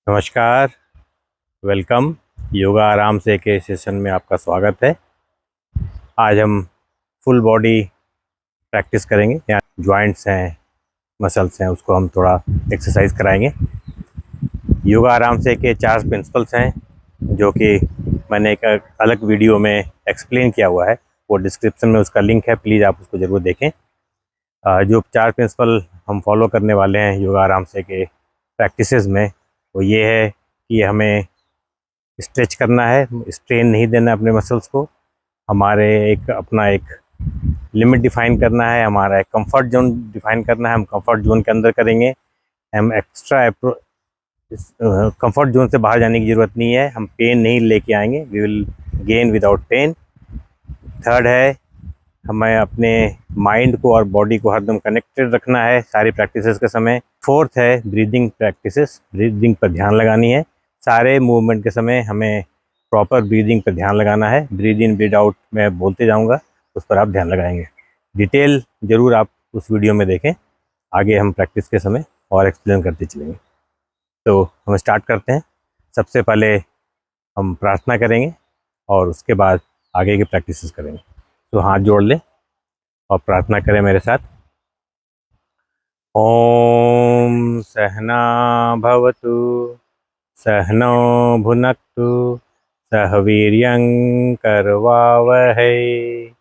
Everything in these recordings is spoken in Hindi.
नमस्कार। वेलकम। योगा आराम से के सेशन में आपका स्वागत है। आज हम फुल बॉडी प्रैक्टिस करेंगे। यहाँ जॉइंट्स हैं, मसल्स हैं, उसको हम थोड़ा एक्सरसाइज कराएंगे। योगा आराम से के 4 प्रिंसिपल्स हैं जो कि मैंने एक अलग वीडियो में एक्सप्लेन किया हुआ है। वो डिस्क्रिप्शन में उसका लिंक है, प्लीज़ आप उसको ज़रूर देखें। जो 4 प्रिंसिपल हम फॉलो करने वाले हैं योगा आराम से के प्रैक्टिसेस में, वो ये है कि हमें स्ट्रेच करना है, स्ट्रेन नहीं देना अपने मसल्स को। हमारे अपना एक लिमिट डिफाइन करना है, हमारा एक कंफर्ट जोन डिफाइन करना है। हम कंफर्ट जोन के अंदर करेंगे। हम एक्स्ट्रा कंफर्ट जोन से बाहर जाने की ज़रूरत नहीं है। हम पेन नहीं लेके आएंगे, we will gain without pain. Third है, हमें अपने माइंड को और बॉडी को हरदम कनेक्टेड रखना है सारी प्रैक्टिसेस के समय। फोर्थ है ब्रीदिंग प्रैक्टिसेस, ब्रीदिंग पर ध्यान लगानी है। सारे मूवमेंट के समय हमें प्रॉपर ब्रीदिंग पर ध्यान लगाना है। ब्रीद इन ब्रीद आउट मैं बोलते जाऊंगा, उस पर आप ध्यान लगाएंगे। डिटेल ज़रूर आप उस वीडियो में देखें, आगे हम प्रैक्टिस के समय और एक्सप्लेन करते चलेंगे। तो हम स्टार्ट करते हैं। सबसे पहले हम प्रार्थना करेंगे और उसके बाद आगे की प्रैक्टिसेस करेंगे। तो हाथ जोड़ लें और प्रार्थना करें मेरे साथ। ओम सहना भवतु, सहनौ भुनक्तु, सह वीर्यं करवावहै,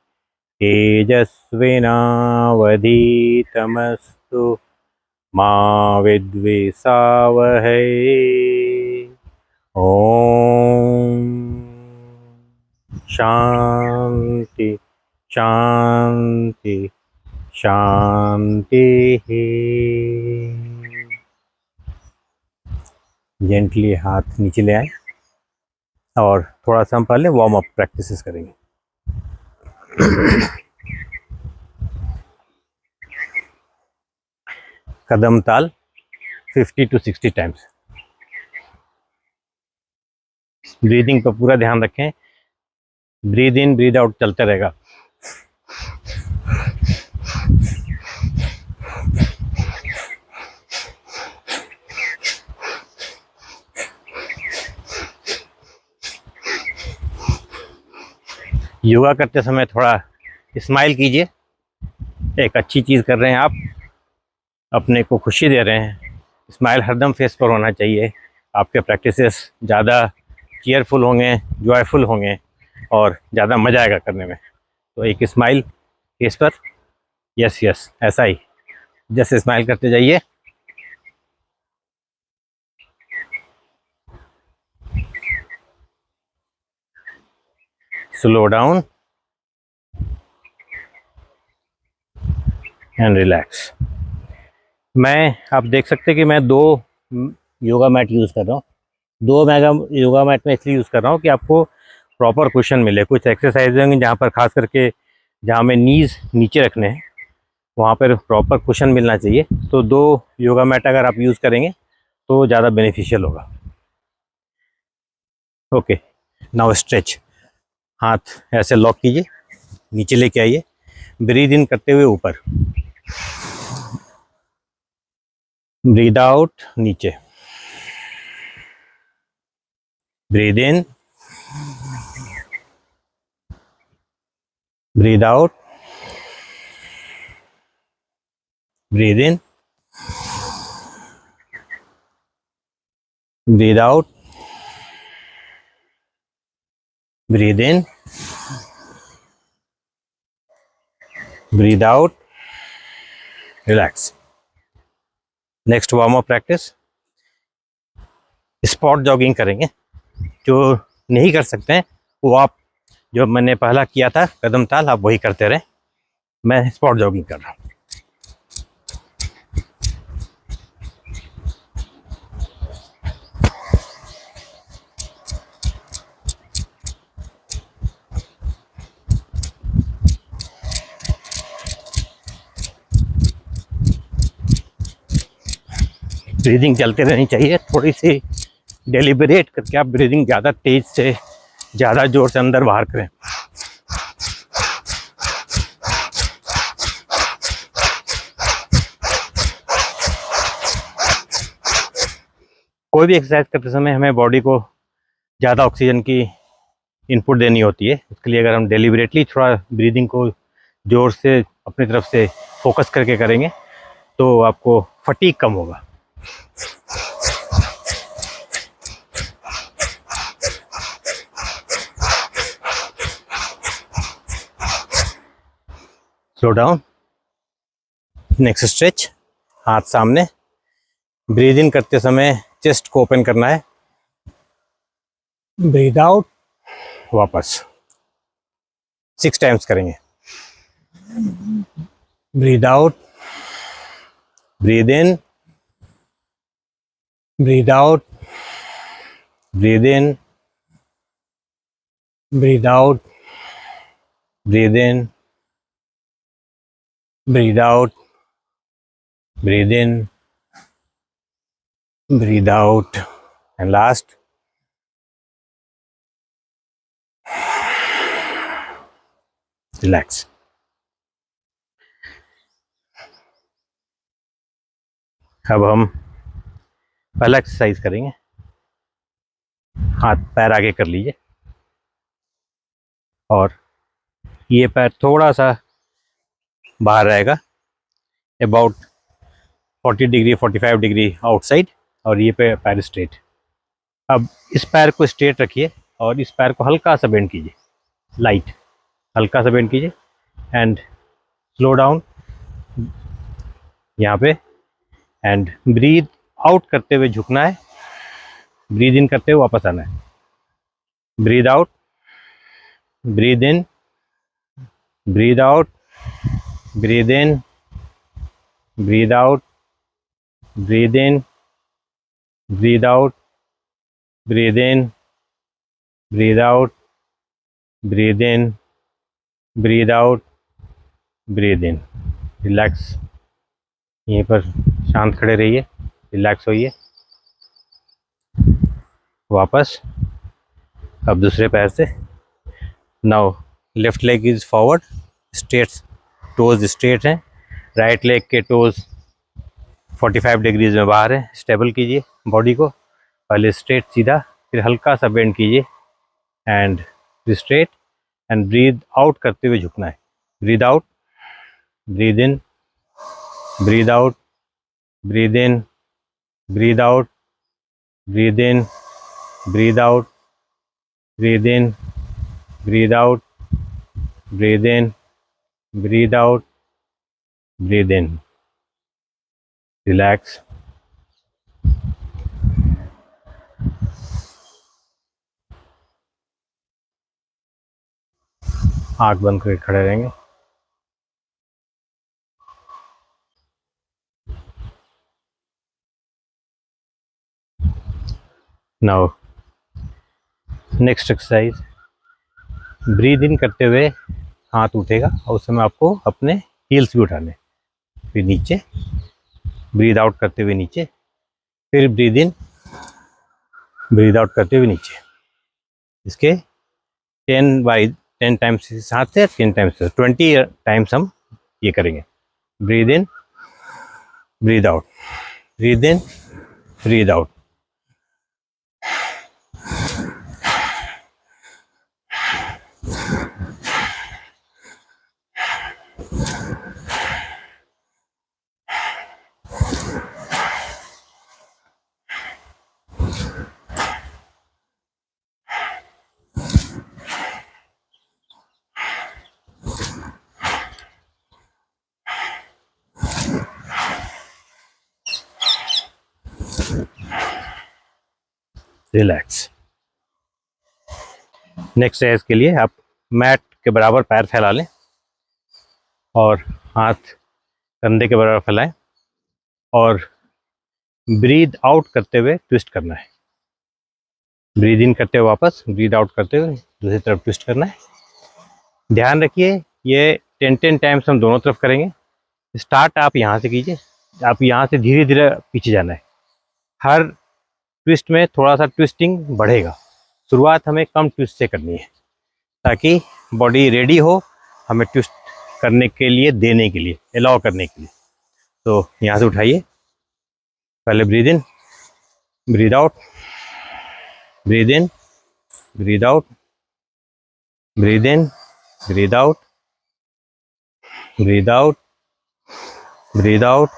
तेजस्विनावधीतमस्तु मा विद्विषावहै। ओम शांति शांति शांति। जेंटली हाथ नीचे ले आए और थोड़ा सा हम पहले वार्म अप प्रैक्टिसेस करेंगे। कदम ताल 50 to 60 टाइम्स। ब्रीदिंग पर पूरा ध्यान रखें। ब्रीद इन ब्रीद आउट चलते रहेगा। योगा करते समय थोड़ा स्माइल कीजिए। एक अच्छी चीज़ कर रहे हैं आप, अपने को खुशी दे रहे हैं। स्माइल हरदम फेस पर होना चाहिए। आपके प्रैक्टिसेस ज़्यादा चीयरफुल होंगे, जॉयफुल होंगे और ज़्यादा मज़ा आएगा करने में। तो एक स्माइल फेस पर, यस यस, ऐसा ही जैसे स्माइल करते जाइए। Slow down and relax. आप देख सकते हैं कि मैं 2 योगा मैट यूज़ कर रहा हूँ। 2 मेगा योगा मैट में इसलिए यूज़ कर रहा हूँ कि आपको प्रॉपर कुशन मिले। कुछ एक्सरसाइज होंगे जहाँ पर खास करके जहाँ में नीज़ नीचे रखने हैं, वहाँ पर प्रॉपर कुशन मिलना चाहिए। तो 2 योगा मैट अगर आप यूज़ करेंगे तो ज़्यादा बेनिफिशियल होगा। Okay, now stretch. हाथ ऐसे लॉक कीजिए, नीचे लेके आइए। ब्रीद इन करते हुए ऊपर, ब्रीद आउट नीचे। Breathe in, breathe out, breathe in, breathe out, breathe in, breathe out, relax. Next warm up practice, spot jogging करेंगे। जो नहीं कर सकते हैं वो आप, जो मैंने पहला किया था कदम ताल, आप वही करते रहें। मैं स्पॉट जॉगिंग कर रहा हूँ। ब्रीदिंग चलते रहनी चाहिए। थोड़ी सी डेलिबरेट करके आप ब्रीदिंग ज़्यादा तेज से, ज़्यादा जोर से अंदर बाहर करें। कोई भी एक्सरसाइज करते समय हमें बॉडी को ज़्यादा ऑक्सीजन की इनपुट देनी होती है। उसके लिए अगर हम डेलिबरेटली थोड़ा ब्रीदिंग को ज़ोर से अपनी तरफ से फोकस करके करेंगे तो आपको फटीग कम होगा। Slow down. नेक्स्ट स्ट्रेच, हाथ सामने। ब्रीद इन करते समय चेस्ट को ओपन करना है, ब्रीद आउट वापस 6 टाइम्स करेंगे। Breathe out, breathe in, breathe out, breathe in, breathe out, breathe in, breathe out, breathe in, breathe out, and last relax. अब हम पहला एक्सरसाइज करेंगे। हाथ पैर आगे कर लीजिए और ये पैर थोड़ा सा बाहर रहेगा, अबाउट 40 डिग्री 45 डिग्री आउटसाइड, और ये पैर स्ट्रेट। अब इस पैर को स्ट्रेट रखिए और इस पैर को हल्का सा बेंड कीजिए, लाइट हल्का सा बेंड कीजिए एंड स्लो डाउन यहाँ पे, एंड ब्रीद आउट करते हुए झुकना है, ब्रीद इन करते हुए वापस आना है। Breathe out, breathe in, breathe out, breathe in, breathe out, breathe in, breathe out, breathe in, breathe out, breathe in, breathe out, breathe in. Relax, यहीं पर शांत खड़े रहिए, रिलैक्स होइए। वापस अब दूसरे पैर से। Now left leg is forward, straight, toes straight हैं, राइट लेग के टोज 45 डिग्रीज में बाहर है। स्टेबल कीजिए बॉडी को, पहले स्ट्रेट सीधा, फिर हल्का सा बेंड कीजिए and straight, and breathe out करते हुए झुकना है। Breathe out, breathe in, breathe out, breathe in, breathe out, breathe in, breathe out, breathe in, breathe out, breathe in, breathe out, breathe in. Relax. आँख बंद करके खड़े रहेंगे। Now next exercise, breathe in करते हुए हाथ उठेगा और उस समय आपको अपने हील्स भी उठाने, फिर नीचे, ब्रीद आउट करते हुए नीचे, फिर ब्रीद इन, ब्रीद आउट करते हुए नीचे। इसके 10 टाइम्स हाथ से, 10 टाइम्स से 20 टाइम्स हम ये करेंगे। Breathe in, breathe out, breathe in, breathe out. Relax. Next exercise के लिए आप मैट के बराबर पैर फैला लें और हाथ कंधे के बराबर फैलाएं और ब्रीद आउट करते हुए ट्विस्ट करना है। ब्रीद इन करते हुए वापस, ब्रीद आउट करते हुए दूसरी तरफ ट्विस्ट करना है। ध्यान रखिए ये 10 टाइम्स हम दोनों तरफ करेंगे। स्टार्ट आप यहाँ से कीजिए, आप यहाँ से धीरे धीरे पीछे जाना है। हर ट्विस्ट में थोड़ा सा ट्विस्टिंग बढ़ेगा। शुरुआत हमें कम ट्विस्ट से करनी है ताकि बॉडी रेडी हो हमें ट्विस्ट करने के लिए, देने के लिए, अलाउ करने के लिए। तो यहाँ से उठाइए, पहले breathe in, breathe out, breathe in, breathe out, breathe in, breathe out, breathe out, breathe out.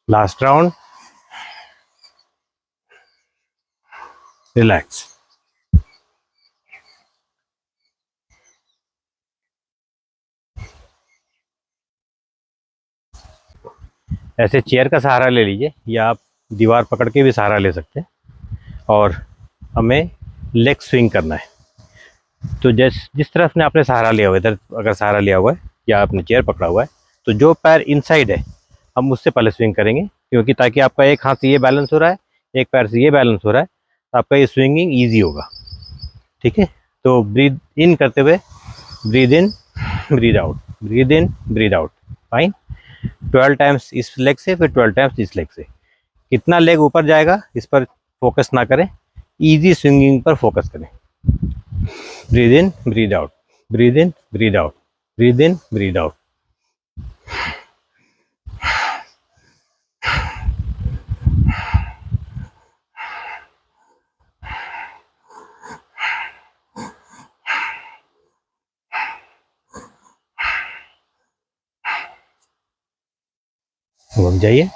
Last round, relax. ऐसे चेयर का सहारा ले लीजिए या आप दीवार पकड़ के भी सहारा ले सकते हैं और हमें लेग स्विंग करना है। तो जिस तरफ ने आपने सहारा लिया हुआ है, इधर अगर सहारा लिया हुआ है या आपने चेयर पकड़ा हुआ है, तो जो पैर इनसाइड है हम उससे पहले स्विंग करेंगे, क्योंकि ताकि आपका एक हाथ से ये बैलेंस हो रहा है, एक पैर से ये बैलेंस हो रहा है, तो आपका ये स्विंगिंग ईजी होगा। ठीक है, तो ब्रीद इन करते हुए breathe in, breathe out, breathe in, breathe out. Fine. 12 times इस लेग से, फिर 12 टाइम्स इस लेग से। कितना लेग ऊपर जाएगा इस पर फोकस ना करें, ईजी स्विंगिंग पर फोकस करें। Breathe in, breathe out, breathe in, breathe out, breathe in, breathe out. घूम जाइए।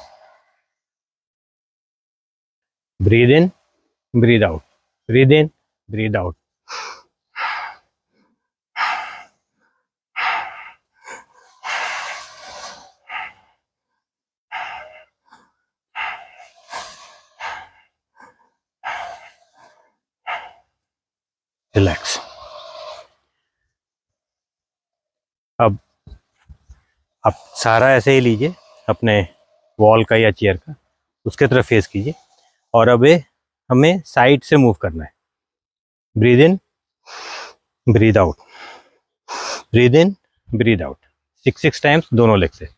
Breathe in, breathe out, breathe in, breathe out. Relax. अब आप सहारा ऐसे ही लीजिए अपने वॉल का या चेयर का, उसके तरफ फेस कीजिए और अब ये हमें साइड से मूव करना है। Breathe in, breathe out, breathe in, breathe out. 6 times दोनों लेग से।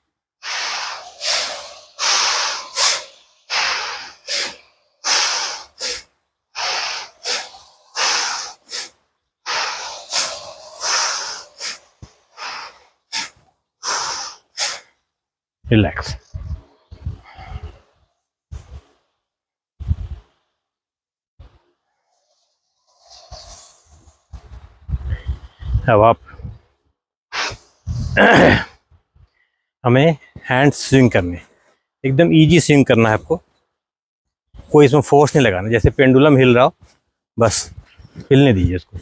रिलैक्स। अब आप हमें हैंड स्विंग करने, एकदम इजी स्विंग करना है आपको, कोई इसमें फोर्स नहीं लगाना। जैसे पेंडुलम हिल रहा हो, बस हिलने दीजिए इसको।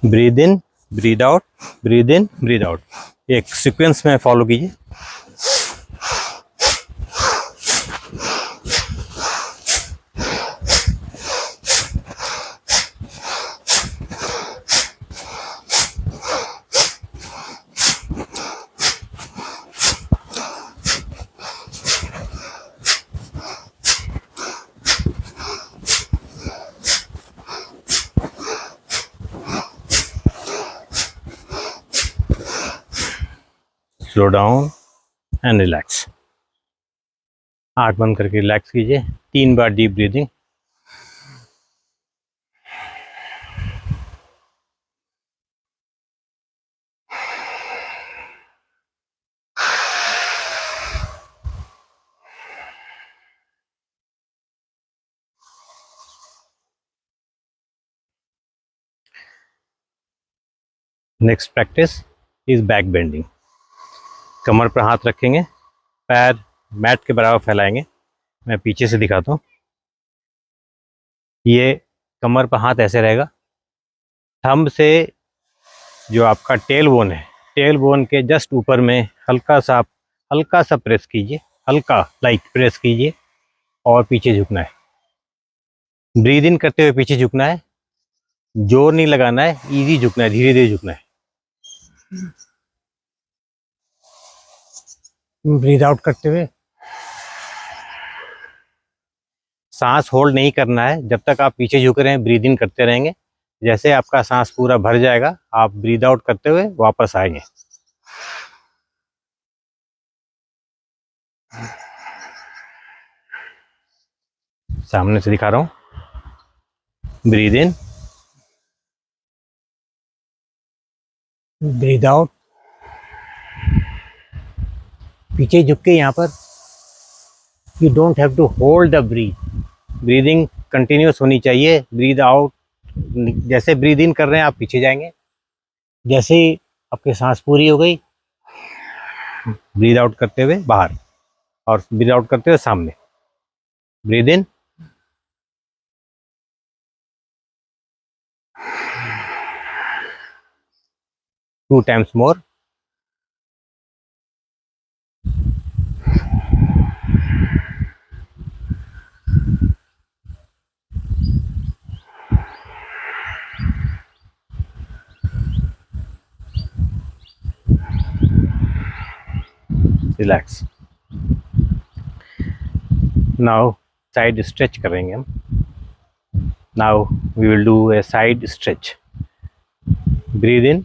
Breathe in, breathe out, breathe in, breathe out. एक सीक्वेंस में फॉलो कीजिए। Slow down and relax. आंख बंद करके रिलैक्स कीजिए। 3 बार deep breathing. Next practice is back bending. कमर पर हाथ रखेंगे, पैर मैट के बराबर फैलाएंगे। मैं पीछे से दिखाता हूँ। ये कमर पर हाथ ऐसे रहेगा, थंब से जो आपका टेल बोन है, टेल बोन के जस्ट ऊपर में हल्का सा प्रेस कीजिए, हल्का लाइक प्रेस कीजिए और पीछे झुकना है। ब्रीद इन करते हुए पीछे झुकना है, जोर नहीं लगाना है, इजी झुकना है, धीरे धीरे झुकना है। ब्रीथ आउट करते हुए सांस होल्ड नहीं करना है जब तक आप पीछे झुक रहे हैं, ब्रीद इन करते रहेंगे। जैसे आपका सांस पूरा भर जाएगा, आप ब्रीद आउट करते हुए वापस आएंगे। सामने से दिखा रहा हूं। ब्रीद इन, ब्रीद आउट, पीछे झुक के यहाँ पर you don't have to hold the breath, breathing continuous होनी चाहिए। ब्रीद आउट, जैसे ब्रीद इन कर रहे हैं आप पीछे जाएंगे, जैसे ही आपकी सांस पूरी हो गई ब्रीद आउट करते हुए बाहर, और ब्रीद आउट करते हुए सामने। Breathe in, 2 times more। Relax. Now side stretch करेंगे हम। Now we will do a side stretch. Breathe in,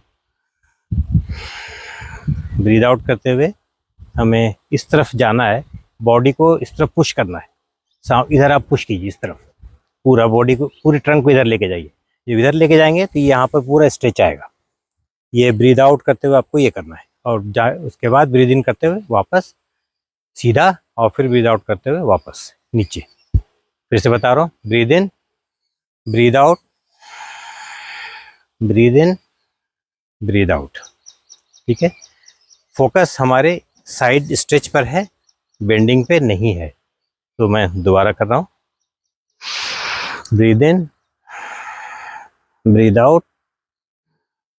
breathe out करते हुए हमें इस तरफ जाना है, बॉडी को इस तरफ पुश करना है। इधर आप पुश कीजिए, इस तरफ पूरा बॉडी को, पूरी ट्रंक को इधर लेके जाइए। जब इधर लेके जाएंगे तो यहाँ पर पूरा स्ट्रेच आएगा। ये ब्रीद आउट करते हुए आपको ये करना है, और उसके बाद ब्रीद इन करते हुए वापस सीधा, और फिर ब्रीद आउट करते हुए वापस नीचे। फिर से बता रहा हूँ, breathe in, breathe out, breathe in, breathe out. ठीक है, फोकस हमारे साइड स्ट्रेच पर है, बेंडिंग पे नहीं है। तो मैं दोबारा कर रहा हूँ। Breathe in, breathe out,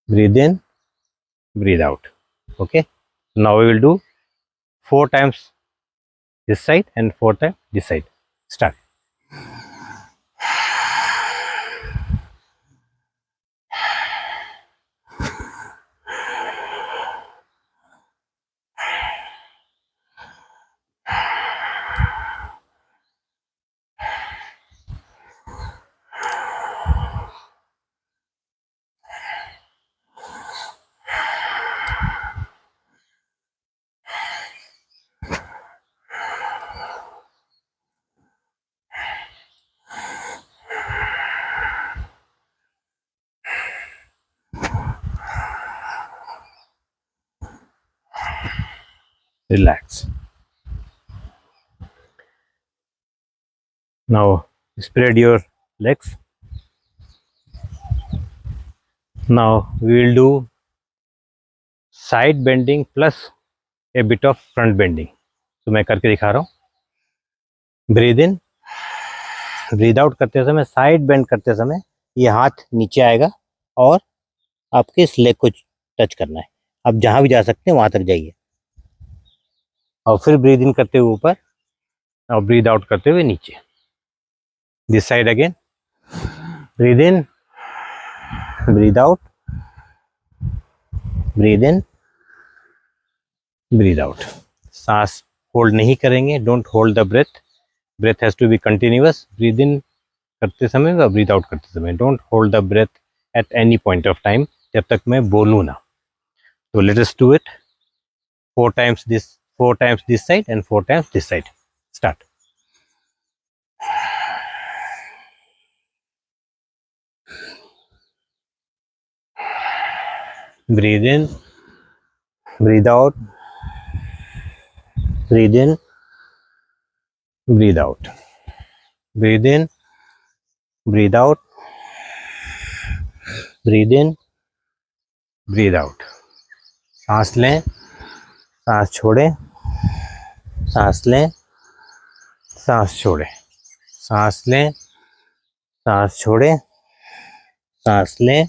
breathe in, breathe out. Okay, now we will do 4 times this side and 4 times this side. Start. Relax. Now spread your legs. Now we will do side bending plus a bit of front bending. तो मैं करके दिखा रहा हूँ। ब्रीद इन, ब्रीद आउट करते समय, साइड बेंड करते समय ये हाथ नीचे आएगा और आपके इस लेग को टच करना है। आप जहाँ भी जा सकते हैं वहाँ तक जाइए, और फिर ब्रीद इन करते हुए ऊपर, और ब्रीद आउट करते हुए नीचे। This side again, breathe in, breathe out, breathe in, breathe out. सांस होल्ड नहीं करेंगे, don't hold the breath, breath has to be continuous. Breathe in करते समय व ब्रीद आउट करते समय, don't hold the breath at any point of time, जब तक मैं बोलूँ ना। तो let us do it 4 times this, 4 times this side and 4 times this side. Start. Breathe in, breathe out, breathe in, breathe out, breathe in, breathe out, breathe in, breathe out. सांस लें, सांस छोड़ें, सांस लें, सांस छोड़ें, सांस लें, सांस छोड़ें, सांस लें,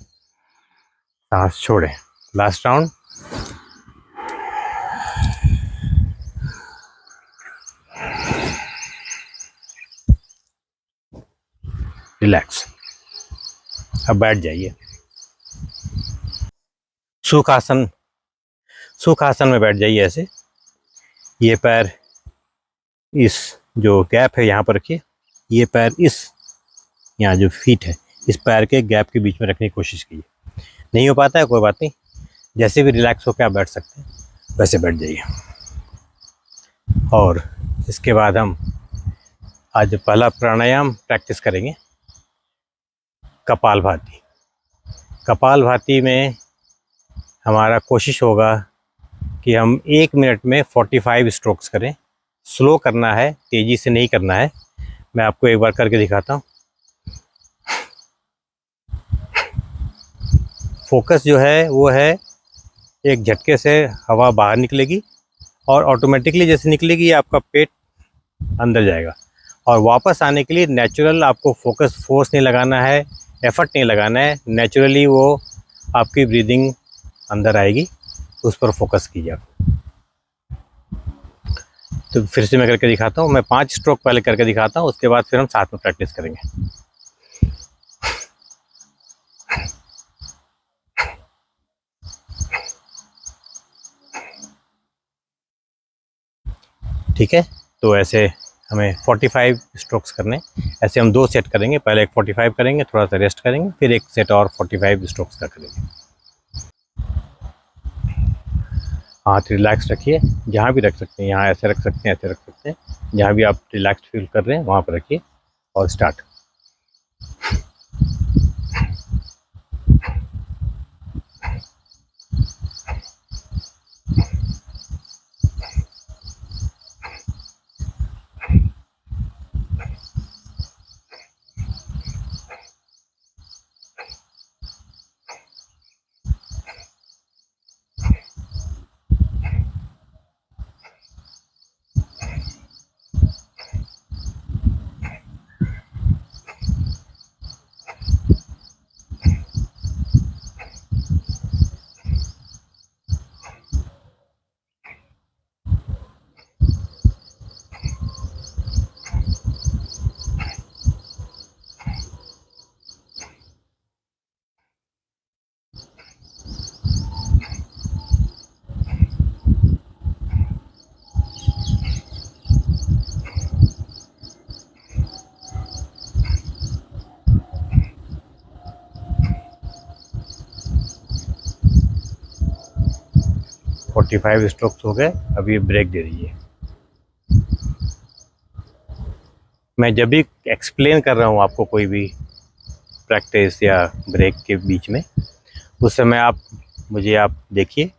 सांस छोड़ें। Last round. रिलैक्स। अब बैठ जाइए। सुखासन, सुखासन में बैठ जाइए ऐसे। ये पैर इस जो गैप है यहाँ पर रखिए, ये पैर इस यहाँ जो फीट है इस पैर के गैप के बीच में रखने की कोशिश कीजिए। नहीं हो पाता है कोई बात नहीं, जैसे भी रिलैक्स होकर आप बैठ सकते हैं वैसे बैठ जाइए। और इसके बाद हम आज पहला प्राणायाम प्रैक्टिस करेंगे कपालभाति। कपालभाति में हमारा कोशिश होगा कि हम 1 मिनट में 45 स्ट्रोक्स करें। स्लो करना है, तेज़ी से नहीं करना है। मैं आपको एक बार करके दिखाता हूँ। फोकस जो है वो है एक झटके से हवा बाहर निकलेगी और ऑटोमेटिकली जैसे निकलेगी आपका पेट अंदर जाएगा, और वापस आने के लिए नेचुरल आपको फोकस, फोर्स नहीं लगाना है, एफर्ट नहीं लगाना है, नेचुरली वो आपकी ब्रीदिंग अंदर आएगी, उस पर फोकस कीजिए आप। तो फिर से मैं करके दिखाता हूँ। मैं 5 स्ट्रोक पहले करके दिखाता हूँ, उसके बाद फिर हम साथ में प्रैक्टिस करेंगे। ठीक है, तो ऐसे हमें 45 स्ट्रोक्स करने। ऐसे हम 2 सेट करेंगे, पहले एक 45 करेंगे, थोड़ा सा रेस्ट करेंगे, फिर एक सेट और 45 स्ट्रोक्स का करेंगे। हाथ रिलैक्स रखिए, जहाँ भी रख सकते हैं, यहाँ ऐसे रख सकते हैं, ऐसे रख सकते हैं, जहाँ भी आप रिलैक्स फील कर रहे हैं वहाँ पर रखिए और स्टार्ट। फोर्टी 45 स्ट्रोक्स हो गए, अब ये ब्रेक दे दीजिए। मैं जब भी एक्सप्लेन कर रहा हूँ आपको कोई भी प्रैक्टिस या ब्रेक के बीच में, उस समय आप देखिए,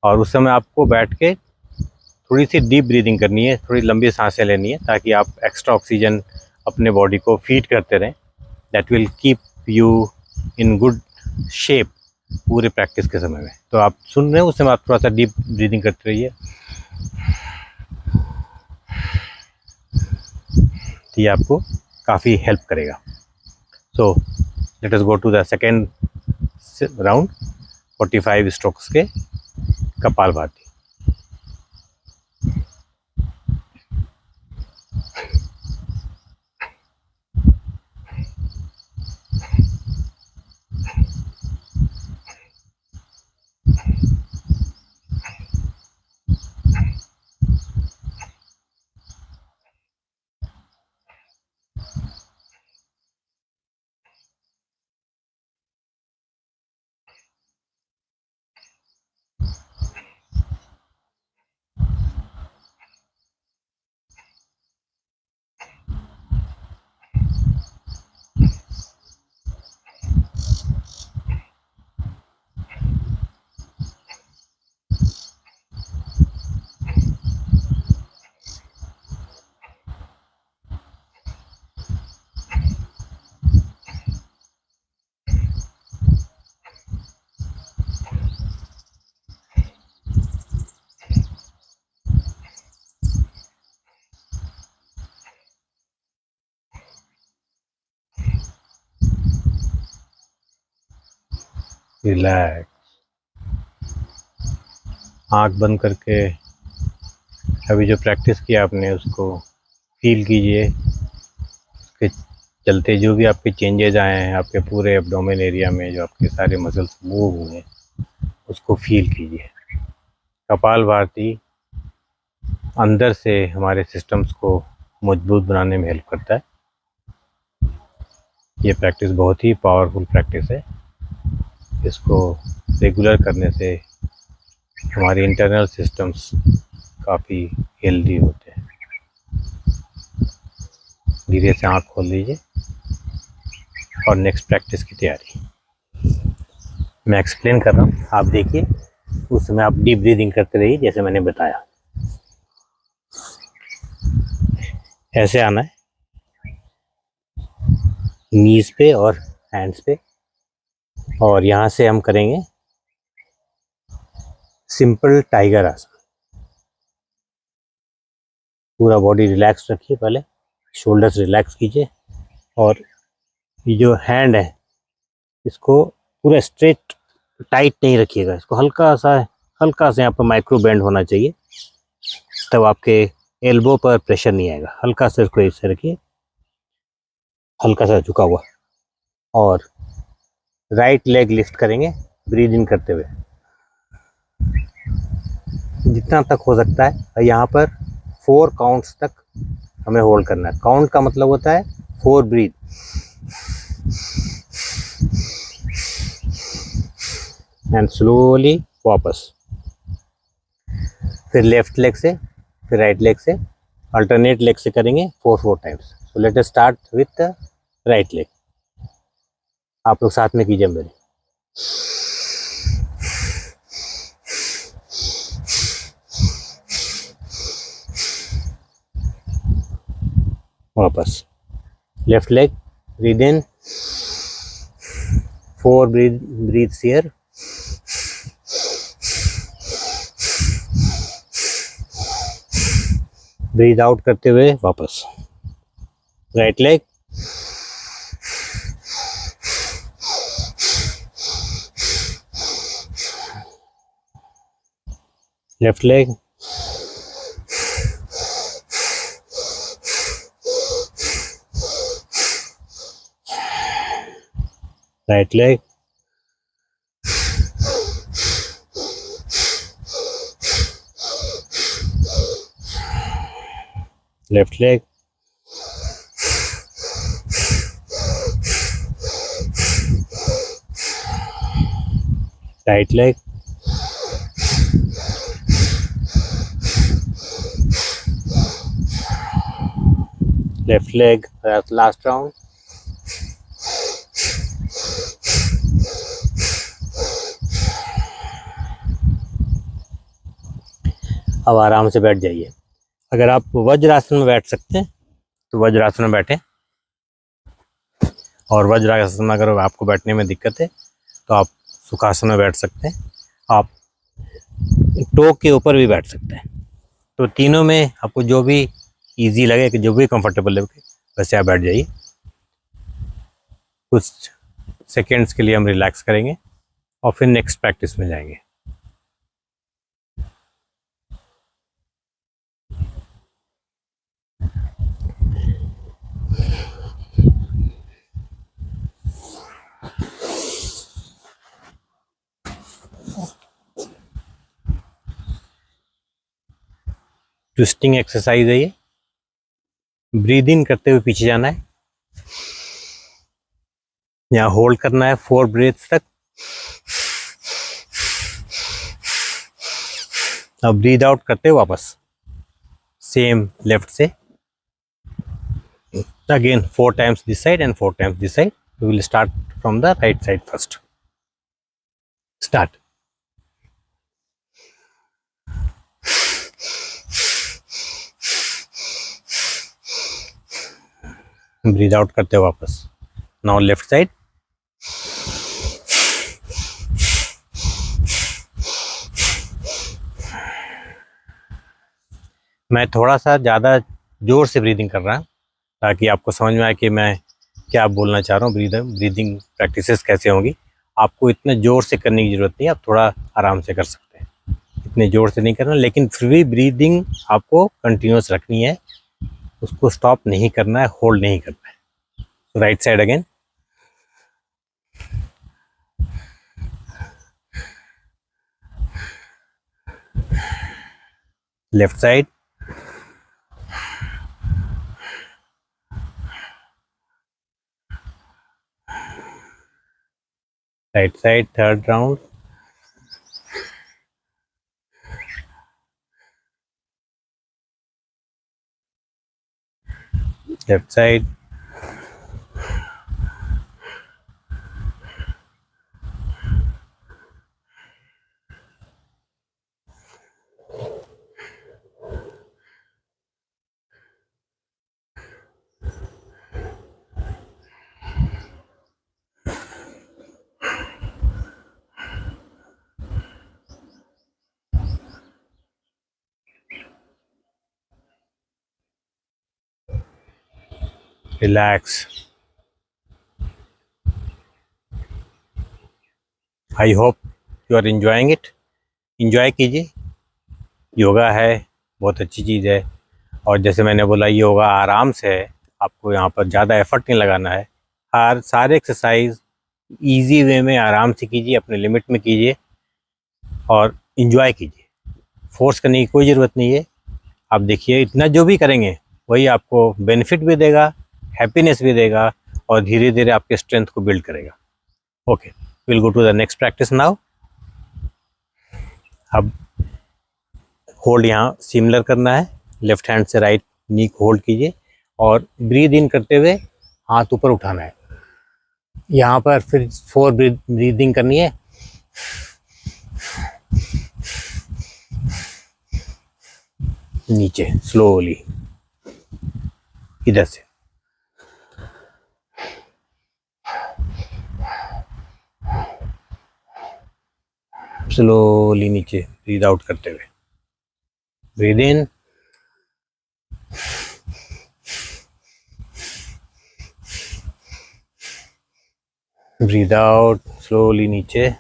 और उस समय आपको बैठ के थोड़ी सी डीप ब्रीदिंग करनी है, थोड़ी लंबी सांसें लेनी है, ताकि आप एक्स्ट्रा ऑक्सीजन अपने बॉडी को फीड करते रहें। That will keep you in good shape पूरे प्रैक्टिस के समय में। तो आप सुन रहे हैं, उस समय आप थोड़ा सा डीप ब्रीदिंग करते रहिए, तो ये आपको काफ़ी हेल्प करेगा। So let us go to the second round 45 strokes के कपालभाति। रिलैक्स, आँख बंद करके अभी जो प्रैक्टिस किया आपने उसको फील कीजिए, उसके चलते जो भी आपके चेंजेस आए हैं आपके पूरे एब्डोमेन एरिया में, जो आपके सारे मसल्स मूव हुए हैं, उसको फील कीजिए। कपालभाति अंदर से हमारे सिस्टम्स को मजबूत बनाने में हेल्प करता है। ये प्रैक्टिस बहुत ही पावरफुल प्रैक्टिस है। इसको रेगुलर करने से हमारे इंटरनल सिस्टम्स काफ़ी हेल्दी होते हैं। धीरे से आँख खोल लीजिए और नेक्स्ट प्रैक्टिस की तैयारी मैं एक्सप्लेन कर रहा हूँ, आप देखिए। उस समय आप डीप ब्रीदिंग करते रहिए जैसे मैंने बताया। ऐसे आना है नीज पे और हैंड्स पे, और यहाँ से हम करेंगे सिंपल टाइगर आसन। पूरा बॉडी रिलैक्स रखिए, पहले शोल्डर्स रिलैक्स कीजिए, और ये जो हैंड है इसको पूरा स्ट्रेट टाइट नहीं रखिएगा, इसको हल्का सा यहाँ पर माइक्रो बेंड होना चाहिए, तब आपके एल्बो पर प्रेशर नहीं आएगा। हल्का सा इसको ऐसे रखिए, हल्का सा झुका हुआ, और राइट लेग लिफ्ट करेंगे ब्रीद इन करते हुए जितना तक हो सकता है। और यहाँ पर 4 काउंट्स तक हमें होल्ड करना है। काउंट का मतलब होता है 4 ब्रीथ। एंड स्लोली वापस, फिर लेफ्ट लेग से, फिर राइट लेग से, अल्टरनेट लेग से करेंगे 4 times. So let us start with right leg. आप लोग साथ में कीजिए मेरे। वापस left leg, breathe in 4 breaths here, breathe out करते हुए वापस। Right leg, left leg, right leg, left leg, right leg, left leg, last round. अब आराम से बैठ जाइए। अगर आप वज्रासन में बैठ सकते हैं तो वज्रासन में बैठें, और वज्रासन में अगर आपको बैठने में दिक्कत है तो आप सुखासन में बैठ सकते हैं। आप टो के ऊपर भी बैठ सकते हैं। तो तीनों में आपको जो भी इजी लगे, कि जो भी कंफर्टेबल लगे, वैसे आप बैठ जाइए। कुछ सेकेंड्स के लिए हम रिलैक्स करेंगे और फिर नेक्स्ट प्रैक्टिस में जाएंगे। ट्विस्टिंग एक्सरसाइज है ये। ब्रीद इन करते हुए पीछे जाना है, यहाँ होल्ड करना है 4 ब्रेथ्स तक। अब ब्रीद आउट करते हुए वापस सेम लेफ्ट से, again 4 times this side and 4 times this side. We will start from the right side first. Start. Breathe out करते हुए वापस। नाउ लेफ्ट साइड, मैं थोड़ा सा ज़्यादा ज़ोर से ब्रीदिंग कर रहा हूँ ताकि आपको समझ में आए कि मैं क्या बोलना चाह रहा हूँ। ब्रीदिंग प्रैक्टिसेस कैसे होंगी। आपको इतने ज़ोर से करने की ज़रूरत नहीं है, आप थोड़ा आराम से कर सकते हैं। इतने ज़ोर से नहीं करना, लेकिन फिर भी ब्रीदिंग आपको कंटिन्यूस रखनी है, उसको स्टॉप नहीं करना है, होल्ड नहीं करना है। Right side again. Left side. Right side, third round. Left side. Relax. I hope you are enjoying it. Enjoy कीजिए. योगा है, बहुत अच्छी चीज़ है. और जैसे मैंने बोला, योगा आराम से है. आपको यहाँ पर ज़्यादा एफर्ट नहीं लगाना है. हर सारे एक्सरसाइज इजी वे में आराम से कीजिए, अपने लिमिट में कीजिए और इन्जॉय कीजिए. फोर्स करने की कोई ज़रूरत नहीं है. आप देखिए, इतना जो भी करेंगे वही आपको बेनिफिट भी देगा, हैप्पीनेस भी देगा और धीरे धीरे आपके स्ट्रेंथ को बिल्ड करेगा. Okay, will go to the next practice now. अब होल्ड यहाँ सिमिलर करना है. लेफ्ट हैंड से राइट नी को होल्ड कीजिए और ब्रीद इन करते हुए हाथ ऊपर उठाना है. यहाँ पर फिर 4 ब्रीदिंग करनी है. नीचे स्लोली, इधर से स्लोली नीचे ब्रीद आउट करते हुए. Breathe in, breathe out slowly नीचे.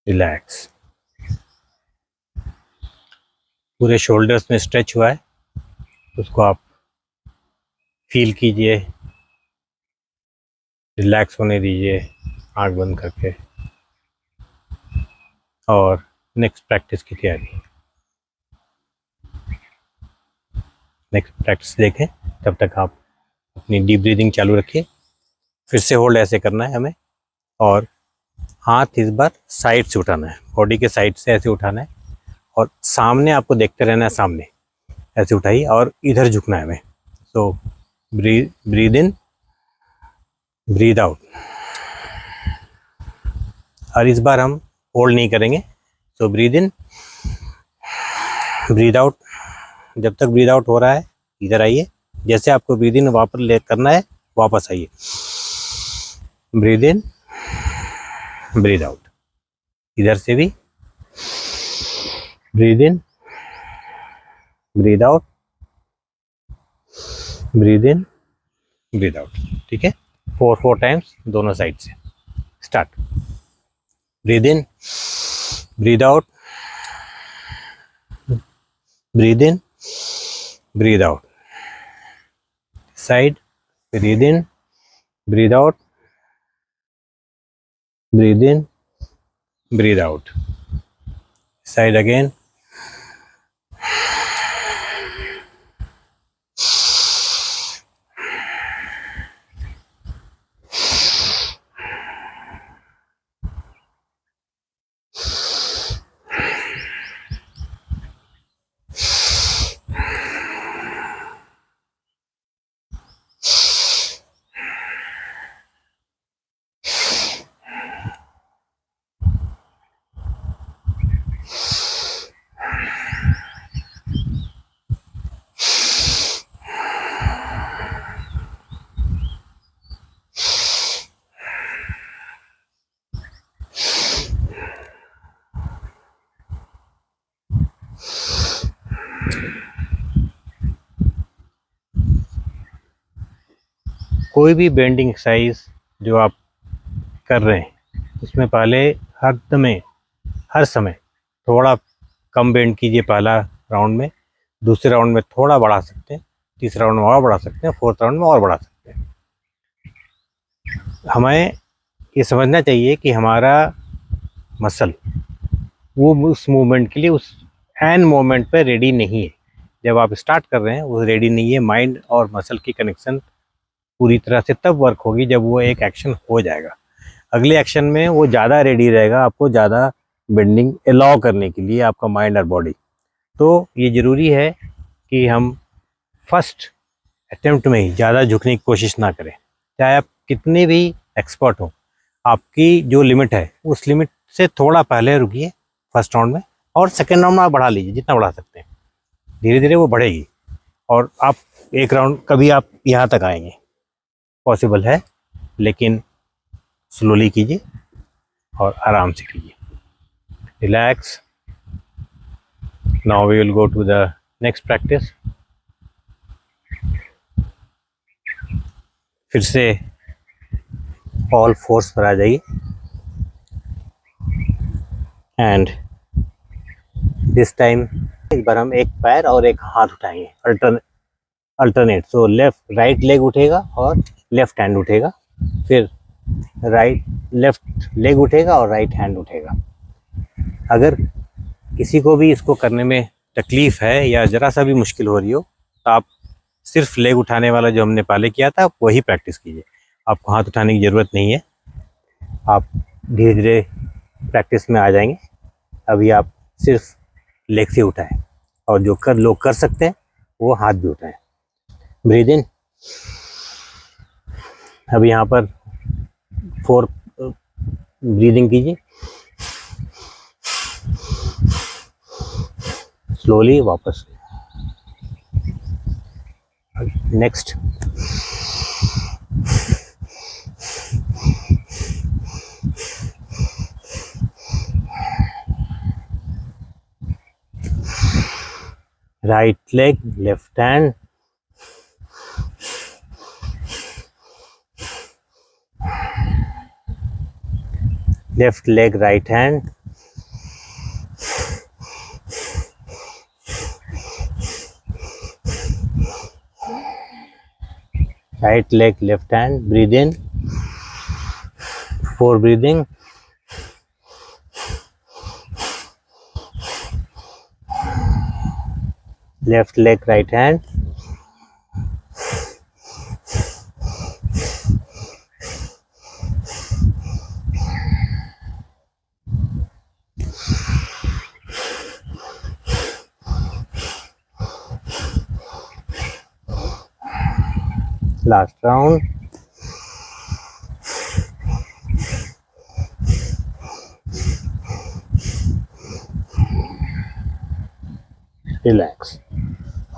रिलैक्स. पूरे शोल्डर्स में स्ट्रेच हुआ है, उसको आप फील कीजिए. रिलैक्स होने दीजिए आंख बंद करके. और नेक्स्ट प्रैक्टिस की तैयारी. नेक्स्ट प्रैक्टिस देखें, तब तक आप अपनी डीप ब्रीदिंग चालू रखिए. फिर से होल्ड ऐसे करना है हमें और हाथ इस बार साइड से उठाना है, बॉडी के साइड से ऐसे उठाना है और सामने आपको देखते रहना है. सामने ऐसे उठाइए और इधर झुकना है हमें. सो ब्रीद इन, ब्रीद आउट. और इस बार हम होल्ड नहीं करेंगे. सो ब्रीद इन, ब्रीद आउट. जब तक ब्रीद आउट हो रहा है इधर आइए. जैसे आपको ब्रीद इन वापस ले करना है, वापस आइए. Breathe in, breathe out. इधर से भी breathe in, breathe out, breathe in, breathe out. ठीक है, 4 टाइम्स दोनों साइड से. Start. Breathe in, breathe out, breathe in, breathe out. Side. Breathe in, breathe out, breathe in, breathe out. Side again. कोई भी बेंडिंग एक्सरसाइज जो आप कर रहे हैं उसमें पहले हर समय थोड़ा कम बेंड कीजिए पहला राउंड में, दूसरे राउंड में थोड़ा बढ़ा सकते हैं, तीसरे राउंड में और बढ़ा सकते हैं, फोर्थ राउंड में और बढ़ा सकते हैं। हमें ये समझना चाहिए कि हमारा मसल वो उस मूवमेंट के लिए उस एंड मोमेंट पे रेडी नहीं है। जब आप स्टार्ट कर रहे हैं वो रेडी नहीं है। माइंड और मसल की कनेक्शन पूरी तरह से तब वर्क होगी जब वो एक एक्शन हो जाएगा। अगले एक्शन में वो ज़्यादा रेडी रहेगा आपको ज़्यादा बेंडिंग अलाउ करने के लिए, आपका माइंड और बॉडी। तो ये ज़रूरी है कि हम फर्स्ट अटेम्प्ट में ही ज़्यादा झुकने की कोशिश ना करें। चाहे आप कितने भी एक्सपर्ट हो, आपकी जो लिमिट है उस लिमिट से थोड़ा पहले रुकिए फर्स्ट राउंड में, और सेकेंड राउंड में आप बढ़ा लीजिए जितना बढ़ा सकते हैं। धीरे धीरे वो बढ़ेगी और आप एक राउंड कभी आप यहाँ तक आएंगे, पॉसिबल है, लेकिन स्लोली कीजिए और आराम से कीजिए। Relax. Now we will go to the next practice. फिर से ऑल फोर्स पर आ जाइए एंड दिस टाइम इस बार हम एक पैर और एक हाथ उठाएंगे अल्टरनेट। सो राइट लेग उठेगा और लेफ्ट हैंड उठेगा, फिर लेफ्ट लेग उठेगा और राइट हैंड उठेगा। अगर किसी को भी इसको करने में तकलीफ़ है या ज़रा सा भी मुश्किल हो रही हो तो आप सिर्फ लेग उठाने वाला जो हमने पहले किया था वही प्रैक्टिस कीजिए। आपको हाथ उठाने की ज़रूरत नहीं है। आप धीरे धीरे प्रैक्टिस में आ जाएंगे। अभी आप सिर्फ लेग से उठाएं और जो लोग कर सकते हैं वो हाथ भी उठाएं। Breathe in. अभी यहाँ पर 4 ब्रीदिंग कीजिए स्लोली। वापस next. Right leg left hand, left leg right hand, right leg left hand. Breathe in, 4 breathing. Left leg right hand, last round. Relax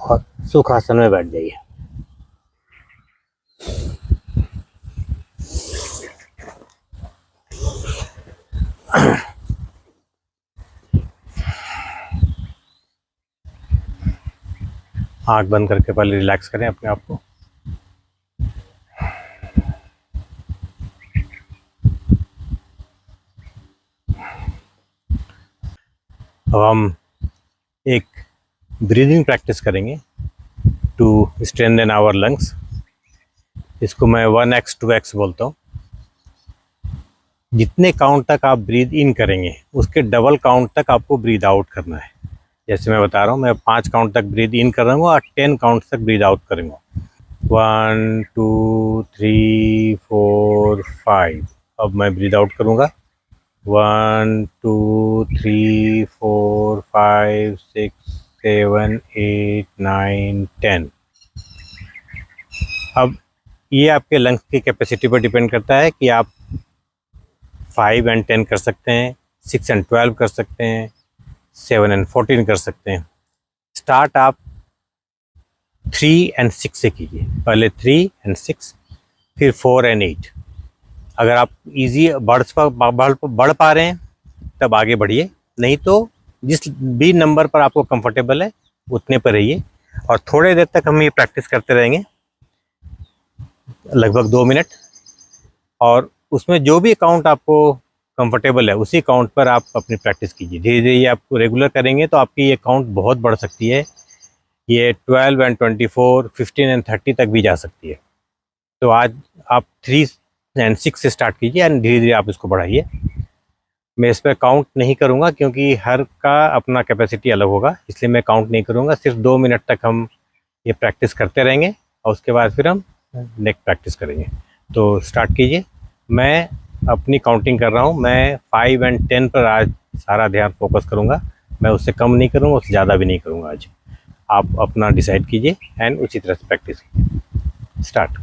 और सुखासन में बैठ जाइए। आंख बंद करके पहले रिलैक्स करें अपने आप को। अब हम एक ब्रीदिंग प्रैक्टिस करेंगे टू स्ट्रेंथन आवर लंग्स। इसको मैं 1x 2x बोलता हूँ। जितने काउंट तक आप ब्रीद इन करेंगे उसके डबल काउंट तक आपको ब्रीद आउट करना है। जैसे मैं बता रहा हूँ, मैं 5 काउंट तक ब्रीद इन करूँगा और 10 काउंट तक ब्रीद आउट करूँगा। 1 2 3 4 5। अब मैं ब्रीद आउट करूँगा 1 2 3 4 5 6 7 8 9 10। अब ये आपके लंग्स की कैपेसिटी पर डिपेंड करता है कि आप 5 and 10 कर सकते हैं, 6 and 12 कर सकते हैं, 7 and 14 कर सकते हैं। स्टार्ट आप 3 and 6 से कीजिए। पहले 3 and 6, फिर 4 and 8। अगर आप इजी बढ़ पा रहे हैं तब आगे बढ़िए, नहीं तो जिस भी नंबर पर आपको कंफर्टेबल है उतने पर रहिए और थोड़े देर तक हम ये प्रैक्टिस करते रहेंगे। लगभग 2 मिनट। और उसमें जो भी अकाउंट आपको कंफर्टेबल है उसी अकाउंट पर आप अपनी प्रैक्टिस कीजिए। धीरे धीरे ये आपको रेगुलर करेंगे तो आपकी ये अकाउंट बहुत बढ़ सकती है। ये 12 एंड 24, 15 एंड 30 तक भी जा सकती है। तो आज आप 3 एंड 6 से स्टार्ट कीजिए एंड धीरे धीरे आप इसको बढ़ाइए। मैं इस पर काउंट नहीं करूँगा क्योंकि हर का अपना कैपेसिटी अलग होगा, इसलिए मैं काउंट नहीं करूँगा। सिर्फ 2 मिनट तक हम ये प्रैक्टिस करते रहेंगे और उसके बाद फिर हम नेक्स्ट प्रैक्टिस करेंगे। तो स्टार्ट कीजिए। मैं अपनी काउंटिंग कर रहा हूँ। मैं 5 एंड 10 पर आज सारा ध्यान फोकस करूँगा। मैं उससे कम नहीं करूँगा, उससे ज़्यादा भी नहीं करूँगा आज। आप अपना डिसाइड कीजिए एंड उसी तरह से प्रैक्टिस कीजिए। स्टार्ट।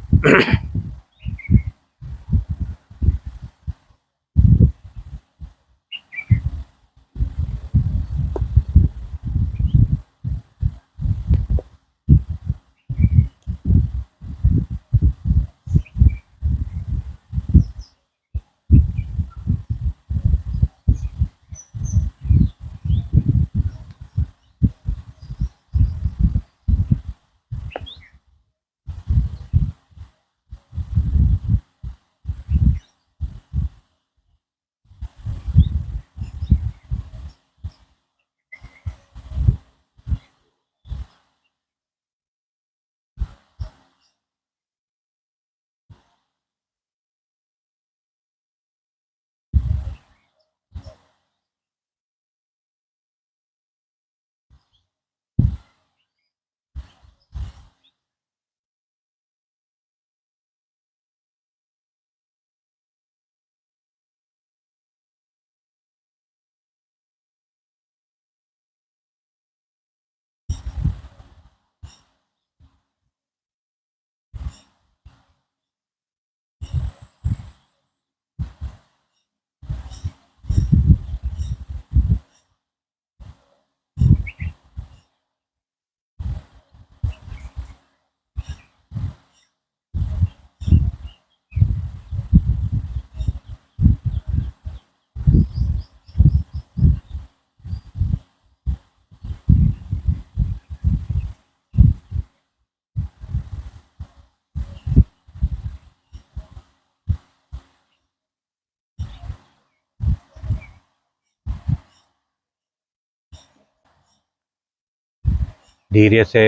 धीरे से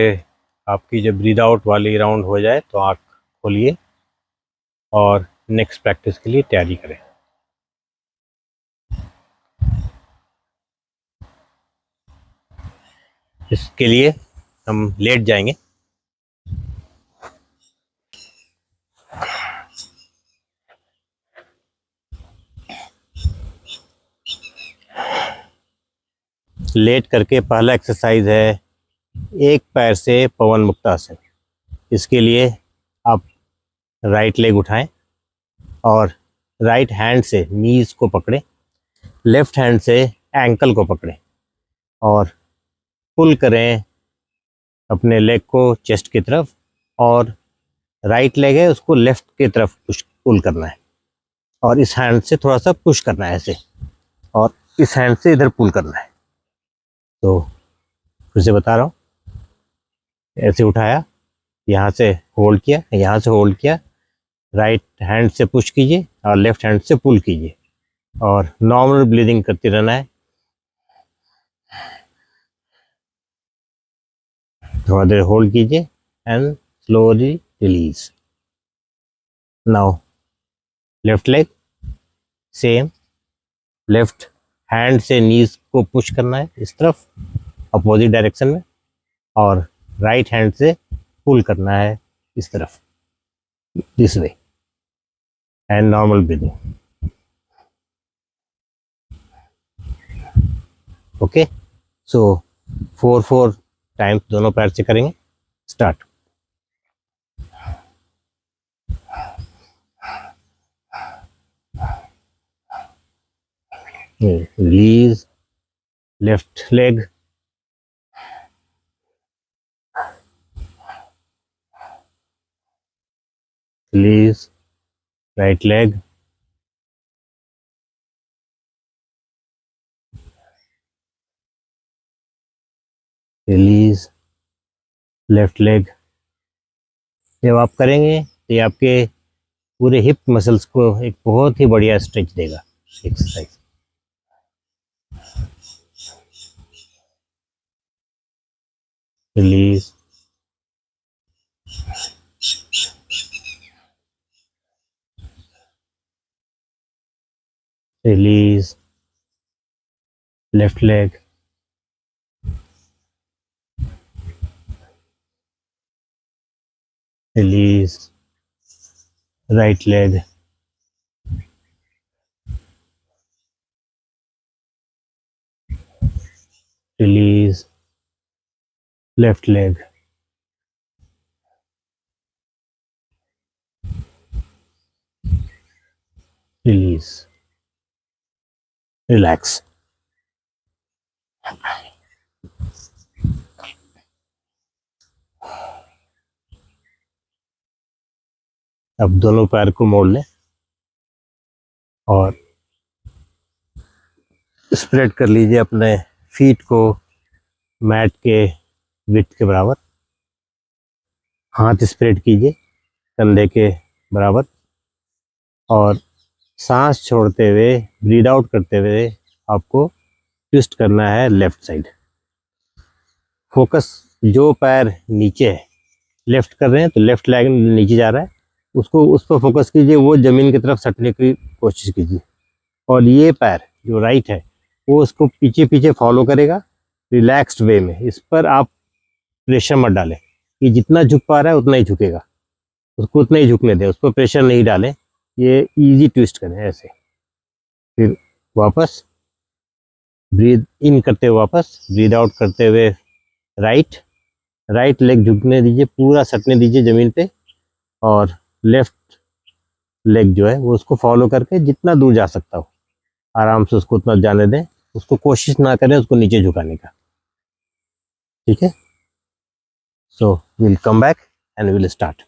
आपकी जब ब्रीद आउट वाली राउंड हो जाए तो आँख खोलिए और नेक्स्ट प्रैक्टिस के लिए तैयारी करें। इसके लिए हम लेट जाएंगे। लेट करके पहला एक्सरसाइज है एक पैर से पवन मुक्तासन। इसके लिए आप राइट लेग उठाएं और राइट हैंड से नीज को पकड़ें, लेफ्ट हैंड से एंकल को पकड़ें और पुल करें अपने लेग को चेस्ट की तरफ। और राइट लेग है उसको लेफ्ट की तरफ पुश पुल करना है और इस हैंड से थोड़ा सा पुश करना है ऐसे, और इस हैंड से इधर पुल करना है। तो फिर से बता रहा हूँ, ऐसे उठाया, यहाँ से होल्ड किया, यहाँ से होल्ड किया, राइट हैंड से पुश कीजिए और लेफ्ट हैंड से पुल कीजिए और नॉर्मल ब्रीदिंग करते रहना है। थोड़ा देर होल्ड कीजिए and slowly release. Now left leg same, left hand से नीज को पुश करना है इस तरफ अपोजिट डायरेक्शन में, और राइट हैंड से पुल करना है इस तरफ, this way, and normal breathing. Okay, so 4 times दोनों पैर से करेंगे। Start. Release left leg, release right leg, release left leg. जब आप करेंगे तो ये आपके पूरे हिप मसल्स को एक बहुत ही बढ़िया स्ट्रेच देगा exercise. Release, release, left leg, release, right leg, release, left leg, release, relax. अब दोनों पैर को मोड़ लें और स्प्रेड कर लीजिए अपने फीट को मैट के विड्थ के बराबर। हाथ स्प्रेड कीजिए कंधे के बराबर और सांस छोड़ते हुए, ब्रीद आउट करते हुए आपको ट्विस्ट करना है लेफ्ट साइड। फोकस जो पैर नीचे है, लेफ्ट कर रहे हैं तो लेफ्ट लेग नीचे जा रहा है, उसको उस पर फोकस कीजिए, वो ज़मीन की तरफ सटने की कोशिश कीजिए। और ये पैर जो राइट है वो उसको पीछे पीछे फॉलो करेगा रिलैक्स्ड वे में। इस पर आप प्रेशर मत डालें, ये जितना झुक पा रहा है उतना ही झुकेगा, उसको उतना ही झुकने दें, उस पर प्रेशर नहीं डालें। ये इजी ट्विस्ट करें ऐसे, फिर वापस ब्रीद इन करते हुए वापस ब्रीद आउट करते हुए राइट लेग झुकने दीजिए, पूरा सटने दीजिए ज़मीन पे, और लेफ्ट लेग जो है वो उसको फॉलो करके जितना दूर जा सकता हो आराम से उसको उतना जाने दें, उसको कोशिश ना करें उसको नीचे झुकाने का। ठीक है, so will come back and will start.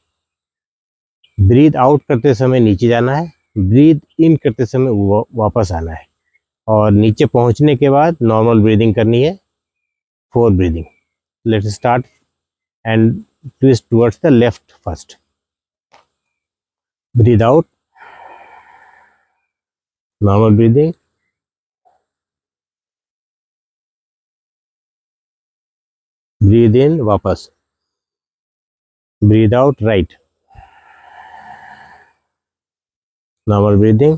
Breathe out करते समय नीचे जाना है, ब्रीद इन करते समय वापस आना है, और नीचे पहुंचने के बाद नॉर्मल ब्रीदिंग करनी है, 4 breathing. Let's start and twist towards the left first. Breathe out, normal breathing, breathe in वापस, breathe out right, normal breathing,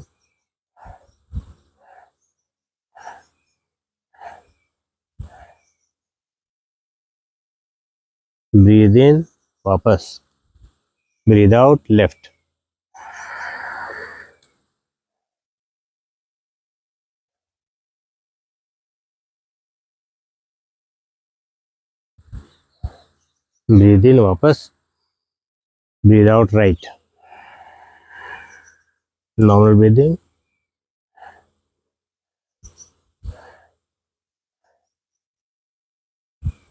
breathe in वापस, breathe out left, breathe in वापस, breathe out right, normal breathing,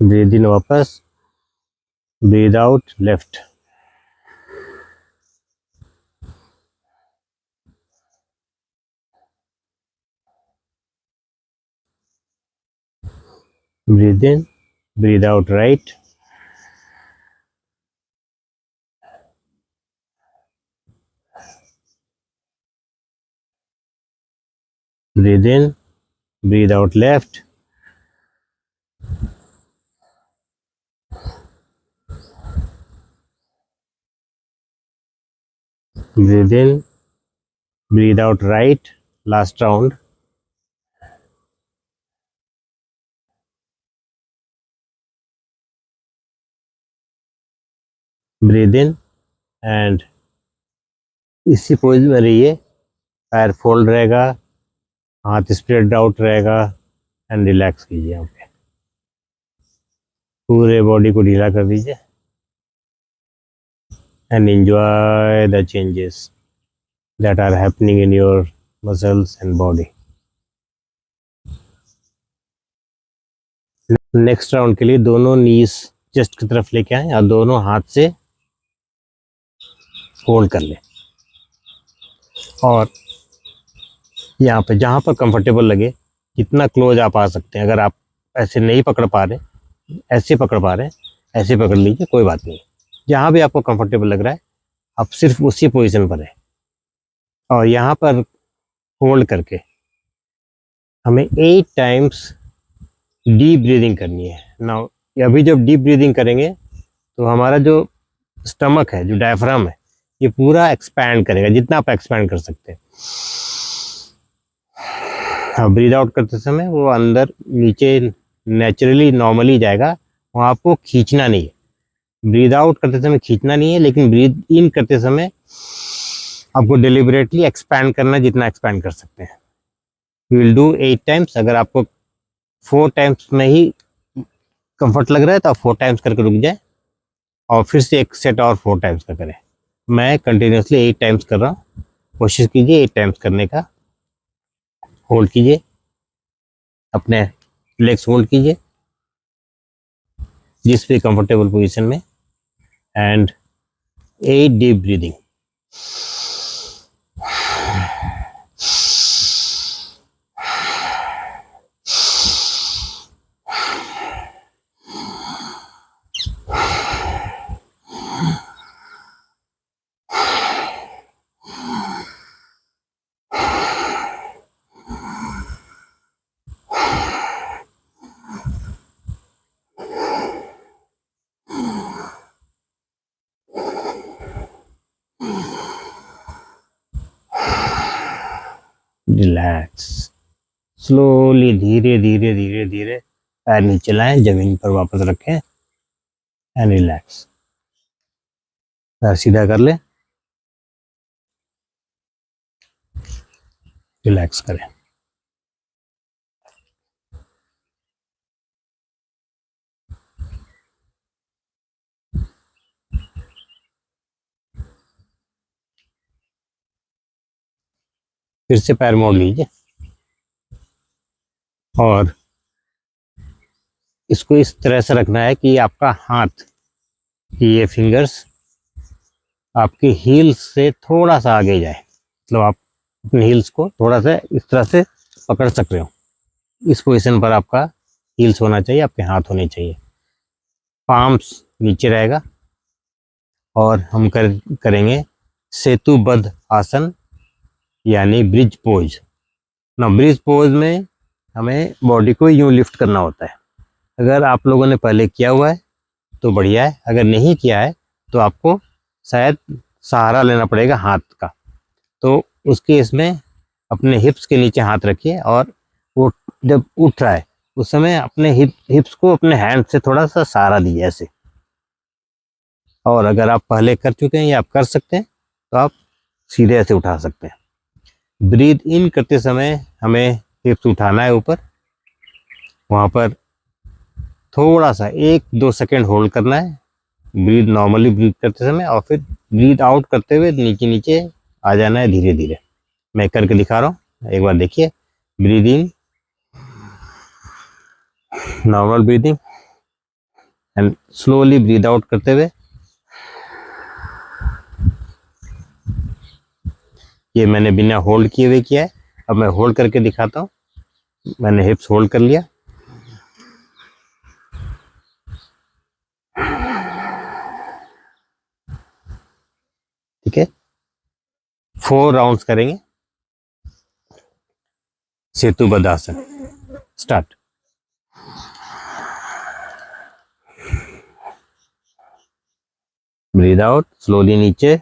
breathe in वापस, breathe out left, breathe in, breathe out right, breathe in, breathe out left, breathe in, breathe out right, last round, breathe in and इसी पोज में रहिए, पैर फोल्ड रहेगा, हाथ स्प्रेड आउट रहेगा, एंड रिलैक्स कीजिए। यहाँ पे पूरे बॉडी को ढीला कर दीजिए and enjoy the changes that are happening in your muscles and body. Next round के लिए दोनों नीज चेस्ट की तरफ लेके आए और दोनों हाथ से होल्ड कर लें, और यहाँ पे जहाँ पर कंफर्टेबल लगे जितना क्लोज आप आ सकते हैं। अगर आप ऐसे नहीं पकड़ पा रहे, ऐसे पकड़ पा रहे हैं, ऐसे पकड़ लीजिए, कोई बात नहीं। जहाँ भी आपको कंफर्टेबल लग रहा है अब सिर्फ उसी पोजीशन पर है और यहाँ पर होल्ड करके हमें 8 टाइम्स डीप ब्रीदिंग करनी है। नाउ अभी जब डीप ब्रीदिंग करेंगे तो हमारा जो स्टमक है, जो डायफ्राम है, ये पूरा एक्सपैंड करेगा जितना आप एक्सपैंड कर सकते हैं। हाँ, ब्रीद आउट करते समय वो अंदर नीचे नेचुरली नॉर्मली जाएगा, वहाँ आपको खींचना नहीं है। ब्रीद आउट करते समय खींचना नहीं है, लेकिन ब्रीद इन करते समय आपको डिलिबरेटली एक्सपैंड करना है जितना एक्सपैंड कर सकते हैं। We will do 8 times. अगर आपको 4 टाइम्स में ही कंफर्ट लग रहा है तो आप 4 टाइम्स करके रुक जाए और फिर से एक सेट और 4 टाइम्स का करें। मैं कंटिन्यूसली 8 टाइम्स कर रहा हूँ, कोशिश कीजिए 8 टाइम्स करने का। होल्ड कीजिए, अपने लेग्स होल्ड कीजिए जिस भी कंफर्टेबल पोजीशन में, and 8 deep breathing. Relax, slowly, धीरे धीरे धीरे धीरे पैर नीचे लाएं, जमीन पर वापस रखें एंड रिलैक्स। पैर सीधा कर लें, रिलैक्स करें। फिर से पैर मोड़ लीजिए और इसको इस तरह से रखना है कि आपका हाथ, ये फिंगर्स आपके हील्स से थोड़ा सा आगे जाए, मतलब आप अपने हील्स को थोड़ा सा इस तरह से पकड़ सकते हो। इस पोजीशन पर आपका हील्स होना चाहिए, आपके हाथ होने चाहिए। पाम्स नीचे रहेगा और हम करेंगे सेतुबद्ध आसन यानी ब्रिज पोज। ना, ब्रिज पोज में हमें बॉडी को यूं लिफ्ट करना होता है। अगर आप लोगों ने पहले किया हुआ है तो बढ़िया है, अगर नहीं किया है तो आपको शायद सहारा लेना पड़ेगा हाथ का। तो उसके इसमें अपने हिप्स के नीचे हाथ रखिए और वो जब उठ रहा है उस समय अपने हिप्स को अपने हैंड से थोड़ा सा सहारा दीजिए ऐसे। और अगर आप पहले कर चुके हैं या आप कर सकते हैं तो आप सीधे ऐसे उठा सकते हैं। ब्रीद इन करते समय हमें हिप्स उठाना है ऊपर, वहाँ पर थोड़ा सा 1-2 सेकेंड होल्ड करना है ब्रीद, नॉर्मली ब्रीद करते समय, और फिर ब्रीद आउट करते हुए नीचे नीचे आ जाना है धीरे धीरे। मैं करके दिखा रहा हूँ, एक बार देखिए। Breathe in, normal breathing, and slowly breathe out करते हुए। ये मैंने बिना होल्ड किए हुए किया है, अब मैं होल्ड करके दिखाता हूँ। मैंने हिप्स होल्ड कर लिया, ठीक है। 4 राउंड्स करेंगे सेतुबद्ध आसन। स्टार्ट। ब्रीद आउट, स्लोली नीचे,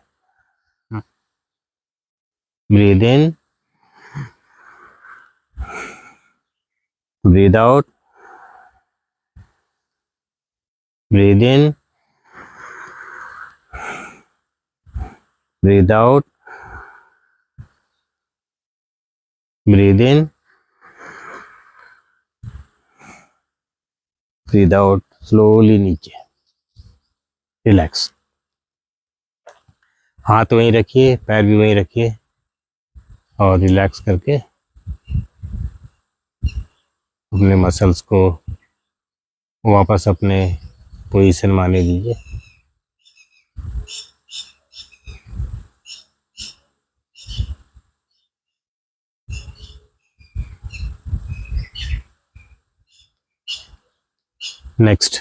breathe in, breathe out, breathe in, breathe out, breathe in, breathe out, slowly नीचे, रिलैक्स। हाथ वहीं रखिए, पैर भी वहीं रखिए और रिलैक्स करके अपने मसल्स को वापस अपने पोजीशन में आने दीजिए। नेक्स्ट,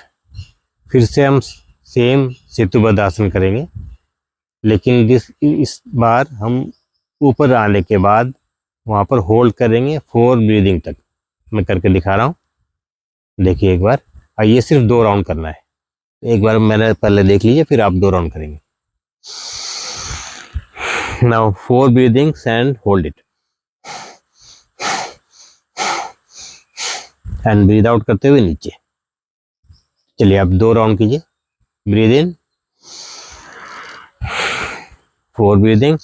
फिर से हम सेम सेतुबद्ध आसन करेंगे। लेकिन इस बार हम ऊपर आने के बाद वहाँ पर होल्ड करेंगे 4 ब्रीदिंग तक। मैं करके दिखा रहा हूँ, देखिए एक बार। और ये सिर्फ 2 राउंड करना है। एक बार मैंने पहले देख लीजिए, फिर आप 2 राउंड करेंगे। Now 4 breathings and hold it and breathe out करते हुए नीचे। चलिए आप 2 राउंड कीजिए। Breathe in, 4 breathing,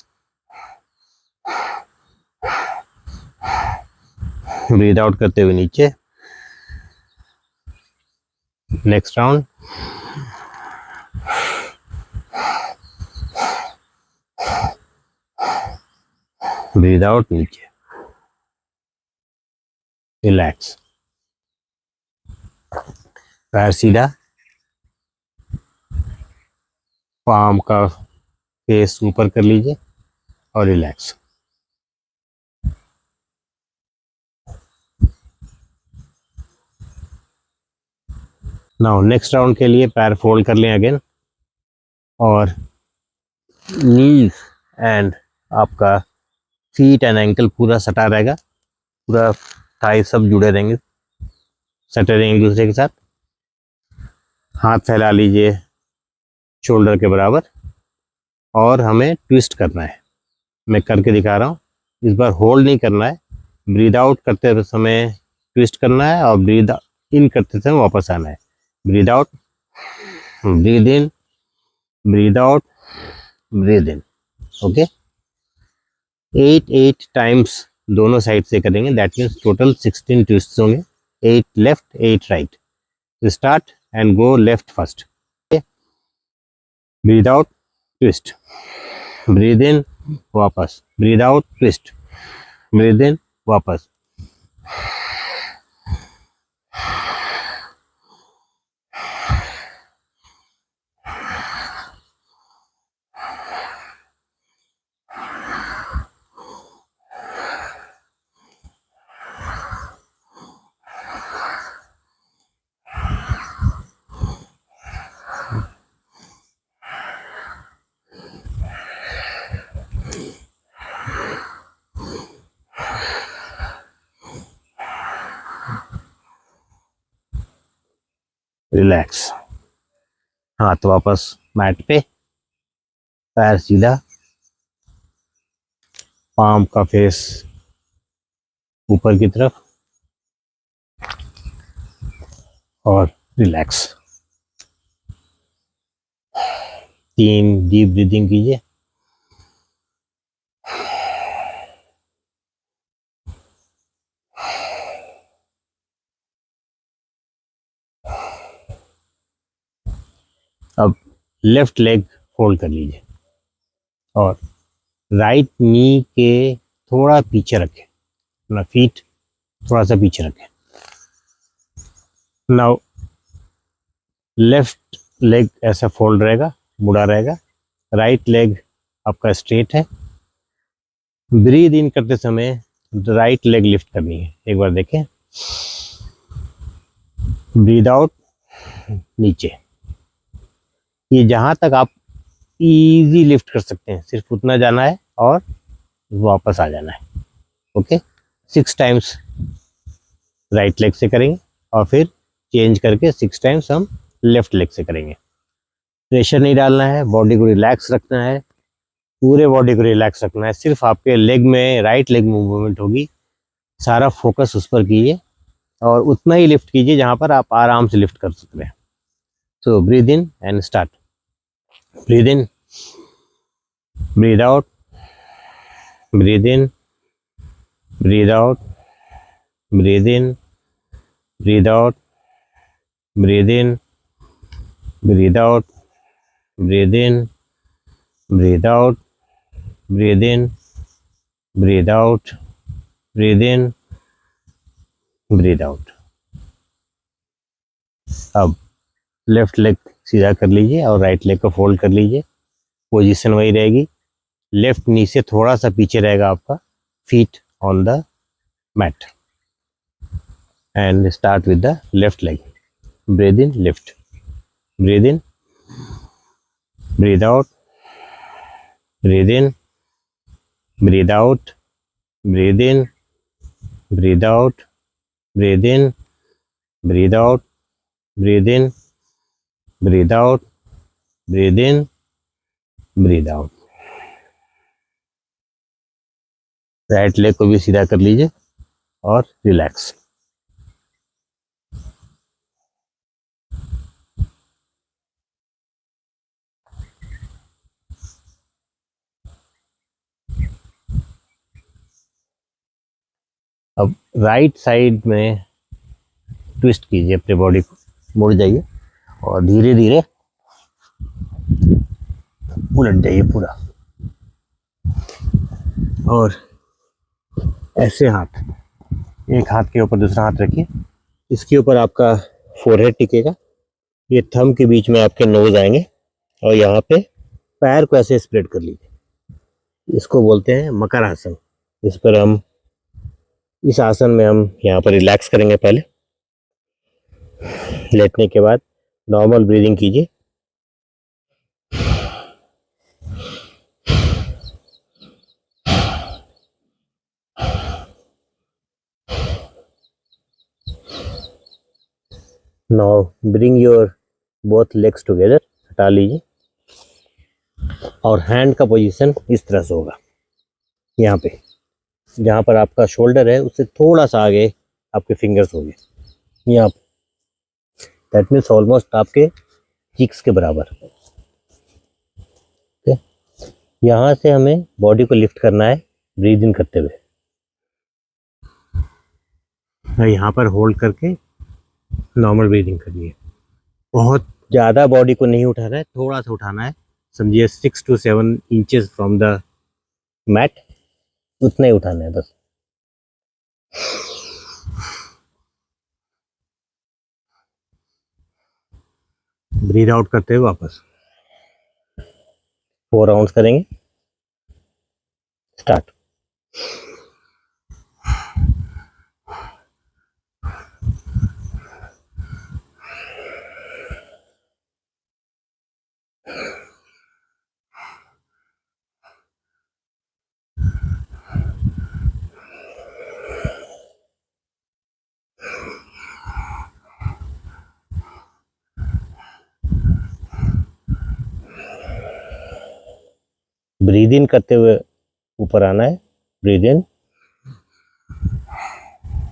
breathe out करते हुए नीचे। नेक्स्ट राउंड, ब्रीद आउट नीचे, रिलैक्स। पैर सीधा, पाम का फेस ऊपर कर लीजिए और रिलैक्स। नाउ नेक्स्ट राउंड के लिए पैर फोल्ड कर लें अगेन, और नीज एंड आपका फीट एंड एंकल पूरा सटा रहेगा, पूरा थाई सब जुड़े रहेंगे, सटे रहेंगे एक दूसरे के साथ। हाथ फैला लीजिए शोल्डर के बराबर, और हमें ट्विस्ट करना है। मैं करके दिखा रहा हूँ। इस बार होल्ड नहीं करना है, ब्रीद आउट करते समय ट्विस्ट करना है और ब्रीद इन करते समय वापस आना है। Breathe out, breathe in, breathe out, breathe in. Okay, 8 times दोनों साइड से करेंगे। दैट मीन्स टोटल 16 ट्विस्ट होंगे, 8 left 8 right. Start and go left first. Breathe out, twist, breathe in, वापस, breathe out, twist, breathe in, वापस। रिलैक्स। हाथ वापस मैट पे, पैर सीधा, पाम का फेस ऊपर की तरफ, और रिलैक्स। 3 डीप ब्रीदिंग कीजिए। अब लेफ्ट लेग फोल्ड कर लीजिए और राइट नी के थोड़ा पीछे रखें, अपना फीट थोड़ा सा पीछे रखें। नाउ लेफ्ट लेग ऐसा फोल्ड रहेगा, मुड़ा रहेगा। राइट लेग आपका स्ट्रेट है। ब्रीद इन करते समय राइट लेग लिफ्ट करनी है। एक बार देखें, ब्रीद आउट नीचे। ये जहां तक आप इजी लिफ्ट कर सकते हैं, सिर्फ उतना जाना है और वापस आ जाना है। ओके, 6 टाइम्स राइट लेग से करेंगे और फिर चेंज करके 6 टाइम्स हम लेफ्ट लेग से करेंगे। प्रेशर नहीं डालना है, बॉडी को रिलैक्स रखना है, पूरे बॉडी को रिलैक्स रखना है। सिर्फ आपके लेग में, राइट लेग में मूवमेंट होगी। सारा फोकस उस पर कीजिए और उतना ही लिफ्ट कीजिए जहां पर आप आराम से लिफ्ट कर सकते हैं। So breathe in and start. Breathe in, breathe out, breathe in, breathe out, breathe in, breathe out, breathe in, breathe out, breathe in, breathe out, breathe in, breathe out, breathe in, breathe out. अब लेफ्ट लेग सीधा कर लीजिए और राइट लेग को फोल्ड कर लीजिए। पोजीशन वही रहेगी, लेफ्ट नी से थोड़ा सा पीछे रहेगा आपका feet on the mat. And start with the left leg. Breathe in, lift, breathe in, breathe out, breathe in, breathe out, breathe in, breathe out, breathe in, breathe out, breathe in, breathe out, breathe in, breathe out. Right leg को भी सीधा कर लीजिए और रिलैक्स। अब राइट साइड में ट्विस्ट कीजिए अपने बॉडी को, मुड़ जाइए और धीरे धीरे उलट जाइए पूरा। और ऐसे हाथ, एक हाथ के ऊपर दूसरा हाथ रखिए, इसके ऊपर आपका फोरहेड टिकेगा, ये थंब के बीच में आपके नोज आएंगे और यहाँ पे पैर को ऐसे स्प्रेड कर लीजिए। इसको बोलते हैं मकर आसन। इस आसन में हम यहाँ पर रिलैक्स करेंगे। पहले लेटने के बाद नॉर्मल ब्रीदिंग कीजिए। Now bring your both legs together, हटा लीजिए और हैंड का पोजीशन इस तरह से होगा। यहाँ पे जहाँ पर आपका शोल्डर है उससे थोड़ा सा आगे आपके फिंगर्स होंगे, यहाँ दैट मीन्स ऑलमोस्ट आपके चिक्स के बराबर। ओके, यहाँ से हमें बॉडी को लिफ्ट करना है ब्रीद इन करते हुए। यहाँ पर होल्ड करके नॉर्मल ब्रीदिंग करनी है। बहुत ज़्यादा बॉडी को नहीं उठाना है, थोड़ा सा उठाना है, समझिए 6 to 7 inches from the mat, उतना ही उठाना है बस। ब्रीद आउट करते हुए वापस 4 राउंड्स करेंगे। स्टार्ट। ब्रीद इन करते हुए ऊपर आना है। Breathe in,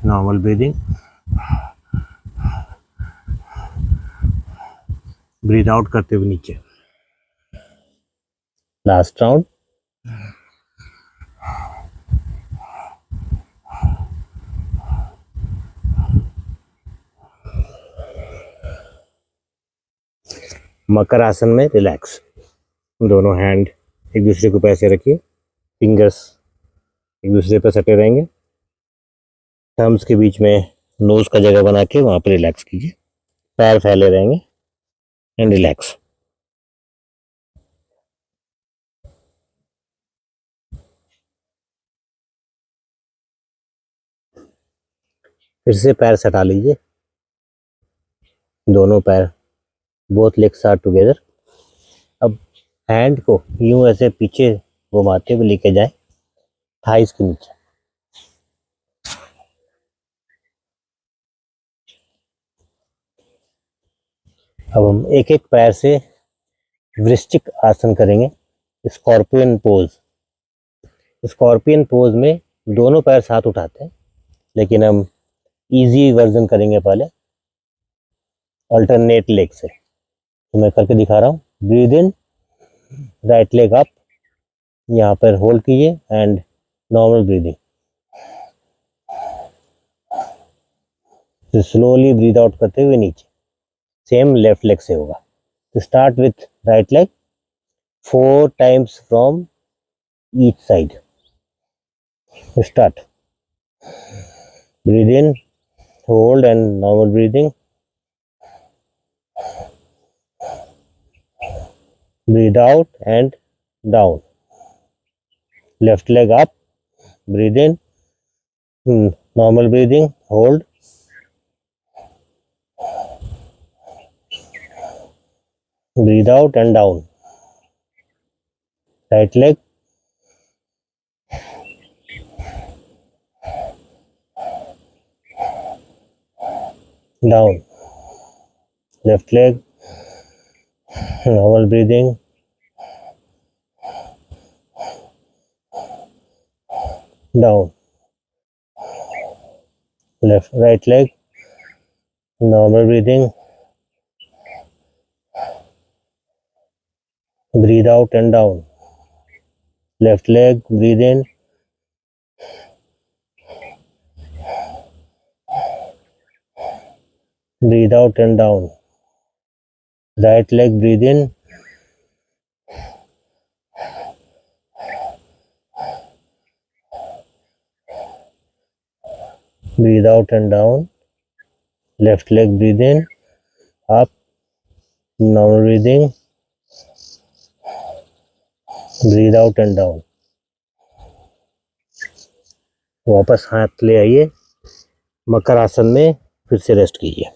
normal breathing. Breathe out करते हुए नीचे। Last round. मकर आसन में रिलैक्स। दोनों हैंड एक दूसरे के ऊपर ऐसे रखिए, फिंगर्स एक दूसरे पर सटे रहेंगे, थम्स के बीच में नोज का जगह बना के वहां पर रिलैक्स कीजिए। पैर फैले रहेंगे एंड रिलैक्स। फिर से पैर सटा लीजिए, दोनों पैर, बोथ लेग्स आर टुगेदर। अब हैंड को यूं ऐसे पीछे घुमाते हुए लेके जाए थाइस के नीचे। अब हम एक एक पैर से वृश्चिक आसन करेंगे, स्कॉर्पियन पोज। स्कॉर्पियन पोज में दोनों पैर साथ उठाते हैं, लेकिन हम इजी वर्जन करेंगे पहले अल्टरनेट लेग से। तो मैं करके दिखा रहा हूँ। ब्रीद इन, राइट लेग अप, यहाँ पर होल्ड कीजिए एंड नॉर्मल ब्रीदिंग। तो स्लोली ब्रीद आउट करते हुए नीचे। सेम लेफ्ट लेग से होगा। तो start with right leg, 4 times from each side. Start. Breathe in, hold and normal breathing. Breathe out and down. Left leg up. Breathe in. Normal breathing. Hold. Breathe out and down. Right leg, down, left leg, normal breathing, down, left right leg, normal breathing, breathe out and down, left leg, breathe in, breathe out and down, right leg, breathe in, breathe out and down, left leg, breathe in, up, normal breathing, breathe out and down. वापस हाथ ले आइए, मकर आसन में फिर से रेस्ट कीजिए।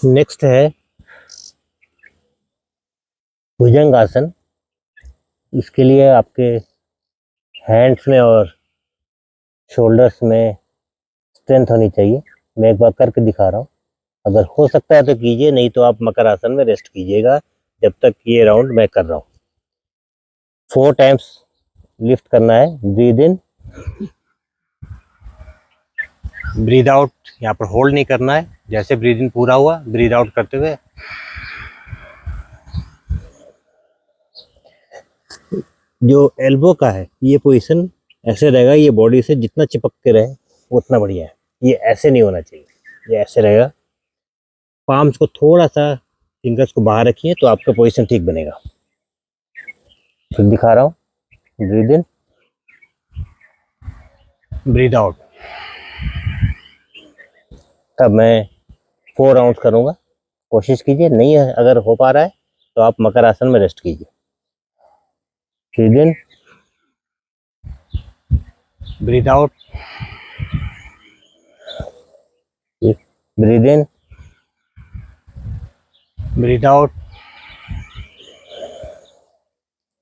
नेक्स्ट है भुजंग आसन। इसके लिए आपके हैंड्स में और शोल्डर्स में स्ट्रेंथ होनी चाहिए। मैं एक बार करके दिखा रहा हूँ, अगर हो सकता है तो कीजिए, नहीं तो आप मकर आसन में रेस्ट कीजिएगा जब तक ये राउंड मैं कर रहा हूँ। 4 टाइम्स लिफ्ट करना है। ब्रीद इन, ब्रीद आउट, यहाँ पर होल्ड नहीं करना है। जैसे ब्रीद इन पूरा हुआ, ब्रीद आउट करते हुए जो एल्बो का है ये पोजीशन ऐसे रहेगा, ये बॉडी से जितना चिपक के रहे उतना बढ़िया है। ये ऐसे नहीं होना चाहिए, ये ऐसे रहेगा। पाम्स को थोड़ा सा फिंगर्स को बाहर रखिए तो आपका पोजीशन ठीक बनेगा। फिर दिखा रहा हूँ, ब्रीद इन, ब्रीद आउट। तब मैं 4 राउंड करूँगा, कोशिश कीजिए। नहीं है अगर हो पा रहा है तो आप मकर आसन में रेस्ट कीजिए। Breathe in, breathe out, breathe in, breathe out,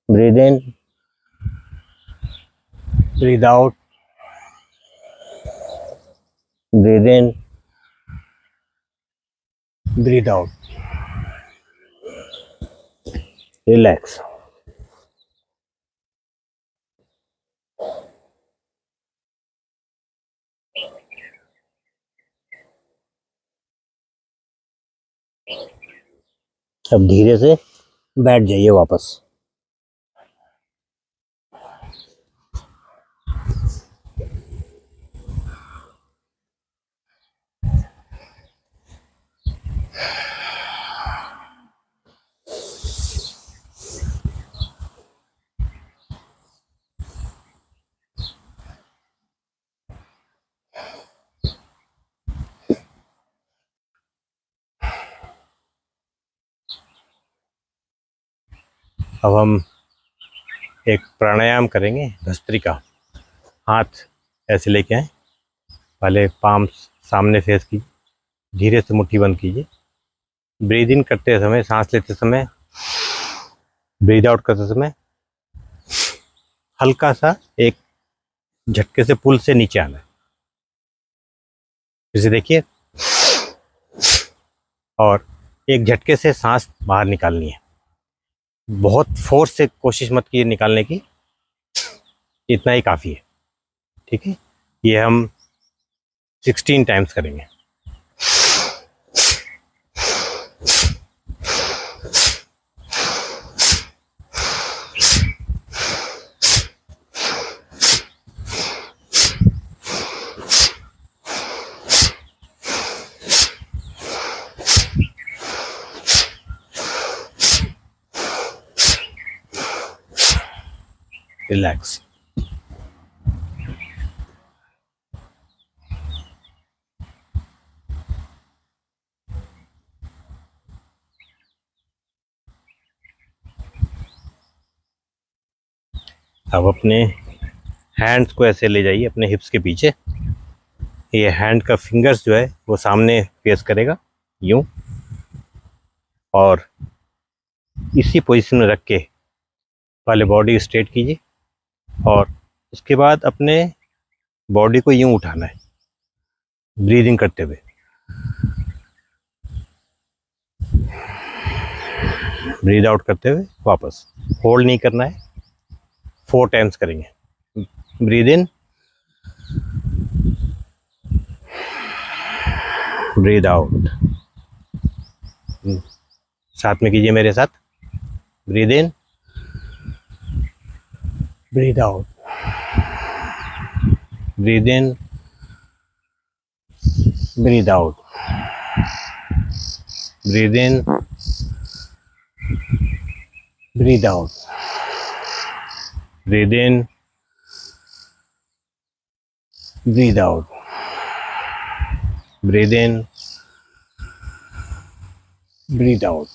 breathe in, breathe out, breathe in, breathe out. Relax. अब धीरे से बैठ जाइए वापस। अब हम एक प्राणायाम करेंगे भस्त्रिका। हाथ ऐसे लेके आए, पहले पाम्स सामने फेस कीजिए, धीरे से मुट्ठी बंद कीजिए। ब्रीद इन करते समय, सांस लेते समय, ब्रीद आउट करते समय हल्का सा एक झटके से पुल से नीचे आना है। इसे देखिए, और एक झटके से सांस बाहर निकालनी है। बहुत फोर्स से कोशिश मत कीजिए निकालने की, इतना ही काफ़ी है। ठीक है, ये हम 16 टाइम्स करेंगे। रिलैक्स। अब अपने हैंड्स को ऐसे ले जाइए अपने हिप्स के पीछे। ये हैंड का फिंगर्स जो है वो सामने फेस करेगा यूं, और इसी पोजीशन में रख के पहले बॉडी स्ट्रेट कीजिए और उसके बाद अपने बॉडी को यूं उठाना है ब्रीदिंग करते हुए। ब्रीद आउट करते हुए वापस, होल्ड नहीं करना है, 4 टाइम्स करेंगे। ब्रीद इन, ब्रीद आउट, साथ में कीजिए मेरे साथ। Breathe in, breathe out, breathe in, breathe out, breathe in, breathe out, breathe in, breathe out, breathe in, breathe out,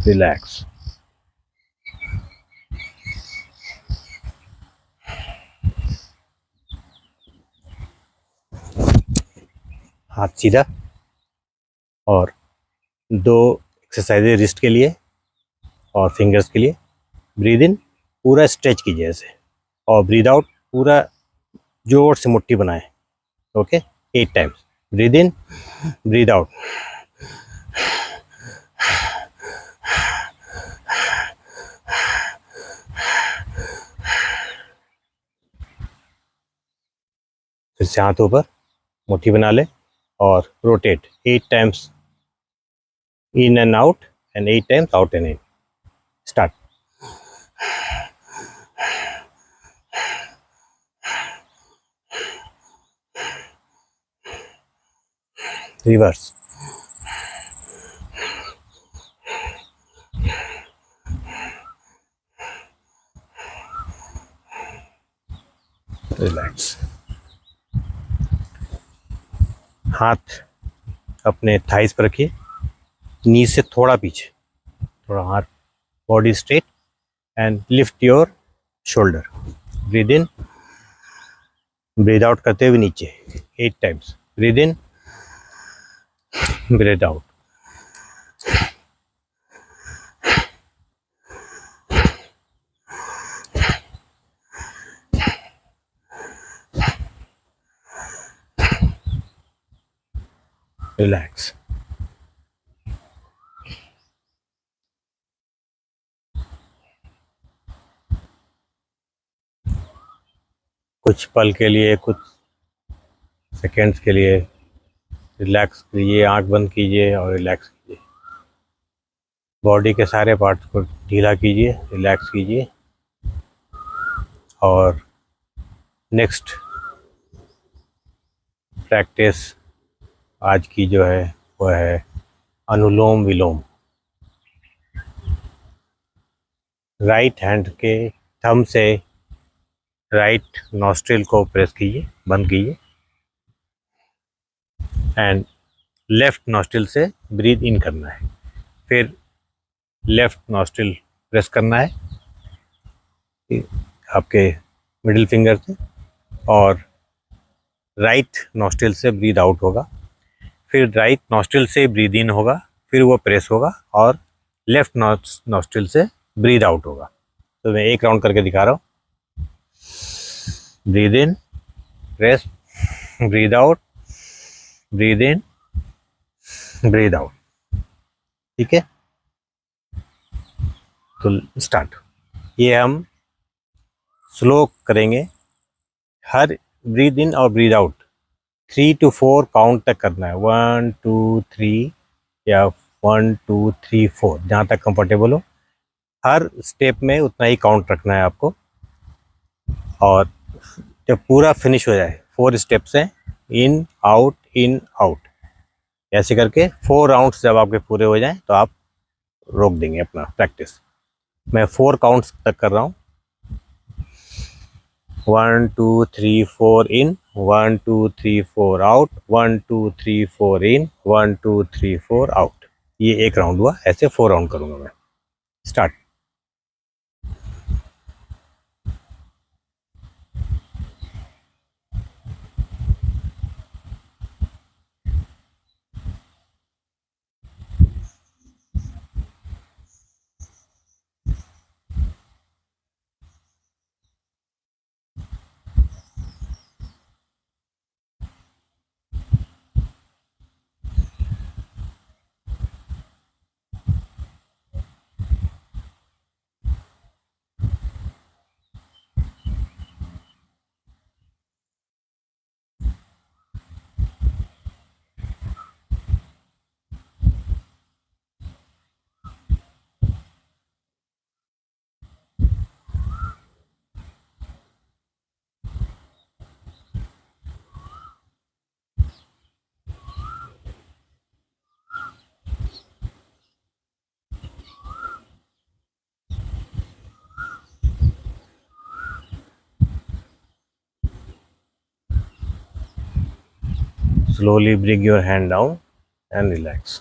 relax. हाथ सीधा, और 2 एक्सरसाइजेज रिस्ट के लिए और फिंगर्स के लिए। ब्रीद इन, पूरा स्ट्रेच कीजिए ऐसे, और ब्रीद आउट पूरा जोर से मुट्ठी बनाएं। Okay, 8 times. Breathe in, breathe out, फिर से हाथ ऊपर, मुट्ठी बना ले और rotate 8 times in and out and 8 times out and in. Start. Reverse. Relax. हाथ अपने थाइस पर रखिए, नी से थोड़ा पीछे, थोड़ा हाथ, body straight and lift your shoulder. Breathe in, breathe out करते हुए नीचे 8 times. Breathe in, breathe out, relax. कुछ पल के लिए, कुछ सेकेंड्स के लिए रिलैक्स कीजिए, आंख बंद कीजिए और रिलैक्स कीजिए। बॉडी के सारे पार्ट्स को ढीला कीजिए, रिलैक्स कीजिए। और नेक्स्ट प्रैक्टिस आज की जो है वो है अनुलोम विलोम। राइट हैंड के थंब से राइट नॉस्ट्रिल को प्रेस कीजिए, बंद कीजिए, एंड लेफ्ट नॉस्ट्रिल से ब्रीथ इन करना है। फिर लेफ्ट नॉस्ट्रिल प्रेस करना है आपके मिडिल फिंगर से, और राइट नॉस्ट्रिल से ब्रीद आउट होगा। फिर राइट नॉस्ट्रिल से ब्रीद इन होगा, फिर वो प्रेस होगा, और लेफ्ट नॉस्ट्रिल से ब्रीद आउट होगा। तो मैं एक राउंड करके दिखा रहा हूँ। Breathe in, press, breathe out, breathe in, breathe out. ठीक है, तो स्टार्ट। ये हम स्लो करेंगे। हर ब्रीद इन और ब्रीद आउट 3 to 4 काउंट तक करना है। 1 2 3 या 1 2 3 4, जहाँ तक कंफर्टेबल हो। हर स्टेप में उतना ही काउंट रखना है आपको। और जब पूरा फिनिश हो जाए, 4 स्टेप्स हैं, इन आउट, ऐसे करके 4 राउंड्स जब आपके पूरे हो जाएं तो आप रोक देंगे अपना प्रैक्टिस। मैं 4 काउंट्स तक कर रहा हूँ। 1 2 3 4 इन, 1 2 3 4 आउट, 1 2 3 4 इन, 1 2 3 4 आउट। ये एक राउंड हुआ। ऐसे 4 राउंड करूँगा मैं। Start. Slowly bring your hand down and relax.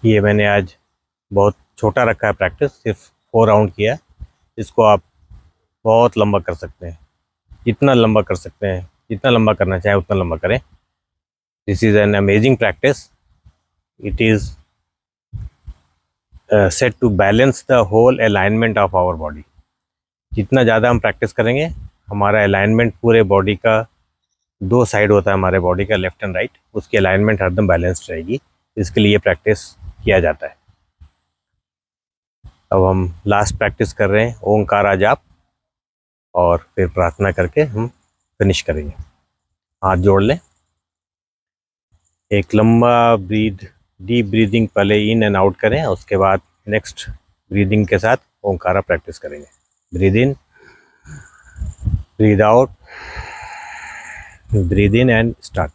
ये मैंने आज बहुत छोटा रखा है प्रैक्टिस, सिर्फ 4 राउंड किया है। इसको आप बहुत लंबा कर सकते हैं, जितना लंबा कर सकते हैं, जितना लंबा करना चाहें उतना लंबा करें। This is an amazing practice. It is set to balance the whole alignment of our body. जितना ज़्यादा हम प्रैक्टिस करेंगे, हमारा अलाइनमेंट पूरे बॉडी का, 2 साइड होता है हमारे बॉडी का, लेफ्ट एंड राइट, उसकी अलाइनमेंट हरदम बैलेंस्ड रहेगी. इसके लिए प्रैक्टिस किया जाता है. अब हम लास्ट प्रैक्टिस कर रहे हैं ओंकारा जाप, और फिर प्रार्थना करके हम फिनिश करेंगे. हाथ जोड़ लें. एक लंबा डीप ब्रीदिंग पहले इन एंड आउट करें, उसके बाद नेक्स्ट ब्रीदिंग के साथ ओंकारा प्रैक्टिस करेंगे. Breathe in, breathe out, breathe in and start.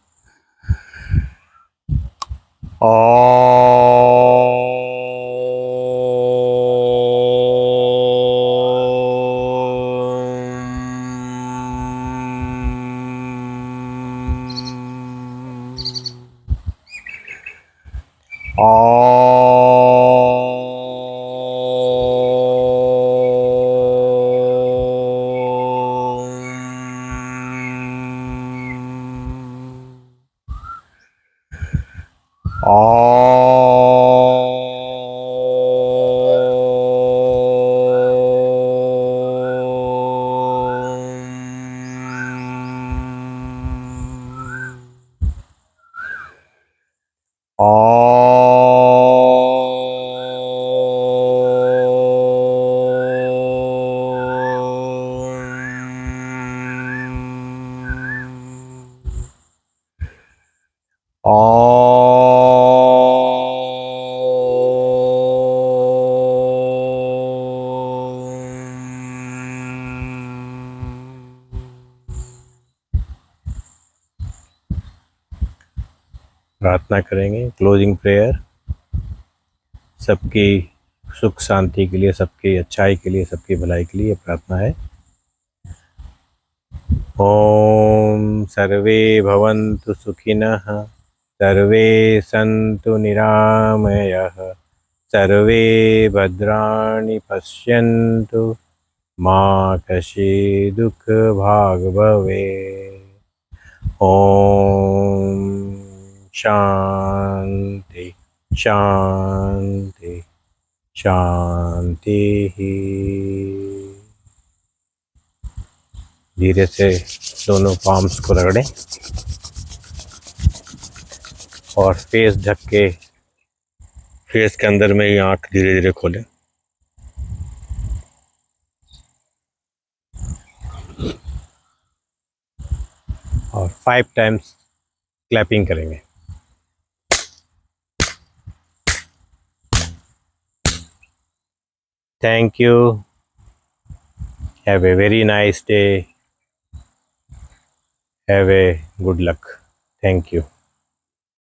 प्रार्थना करेंगे, क्लोजिंग प्रेयर. सबकी सुख शांति के लिए, सबकी अच्छाई के लिए, सबकी भलाई के लिए प्रार्थना है. ओम सर्वे भवन्तु सुखिनः, सर्वे सन्तु निरामयाः, सर्वे भद्राणि पश्यन्तु, मा कश्चित् दुःखभाग् भवेत्. ओम शांति शांति शांति. धीरे से दोनों पाम्स को रगड़ें और फेस ढक के, फेस के अंदर में ही आँख धीरे धीरे खोलें. और 5 टाइम्स क्लैपिंग करेंगे. Thank you. Have a very nice day. Have a good luck. Thank you.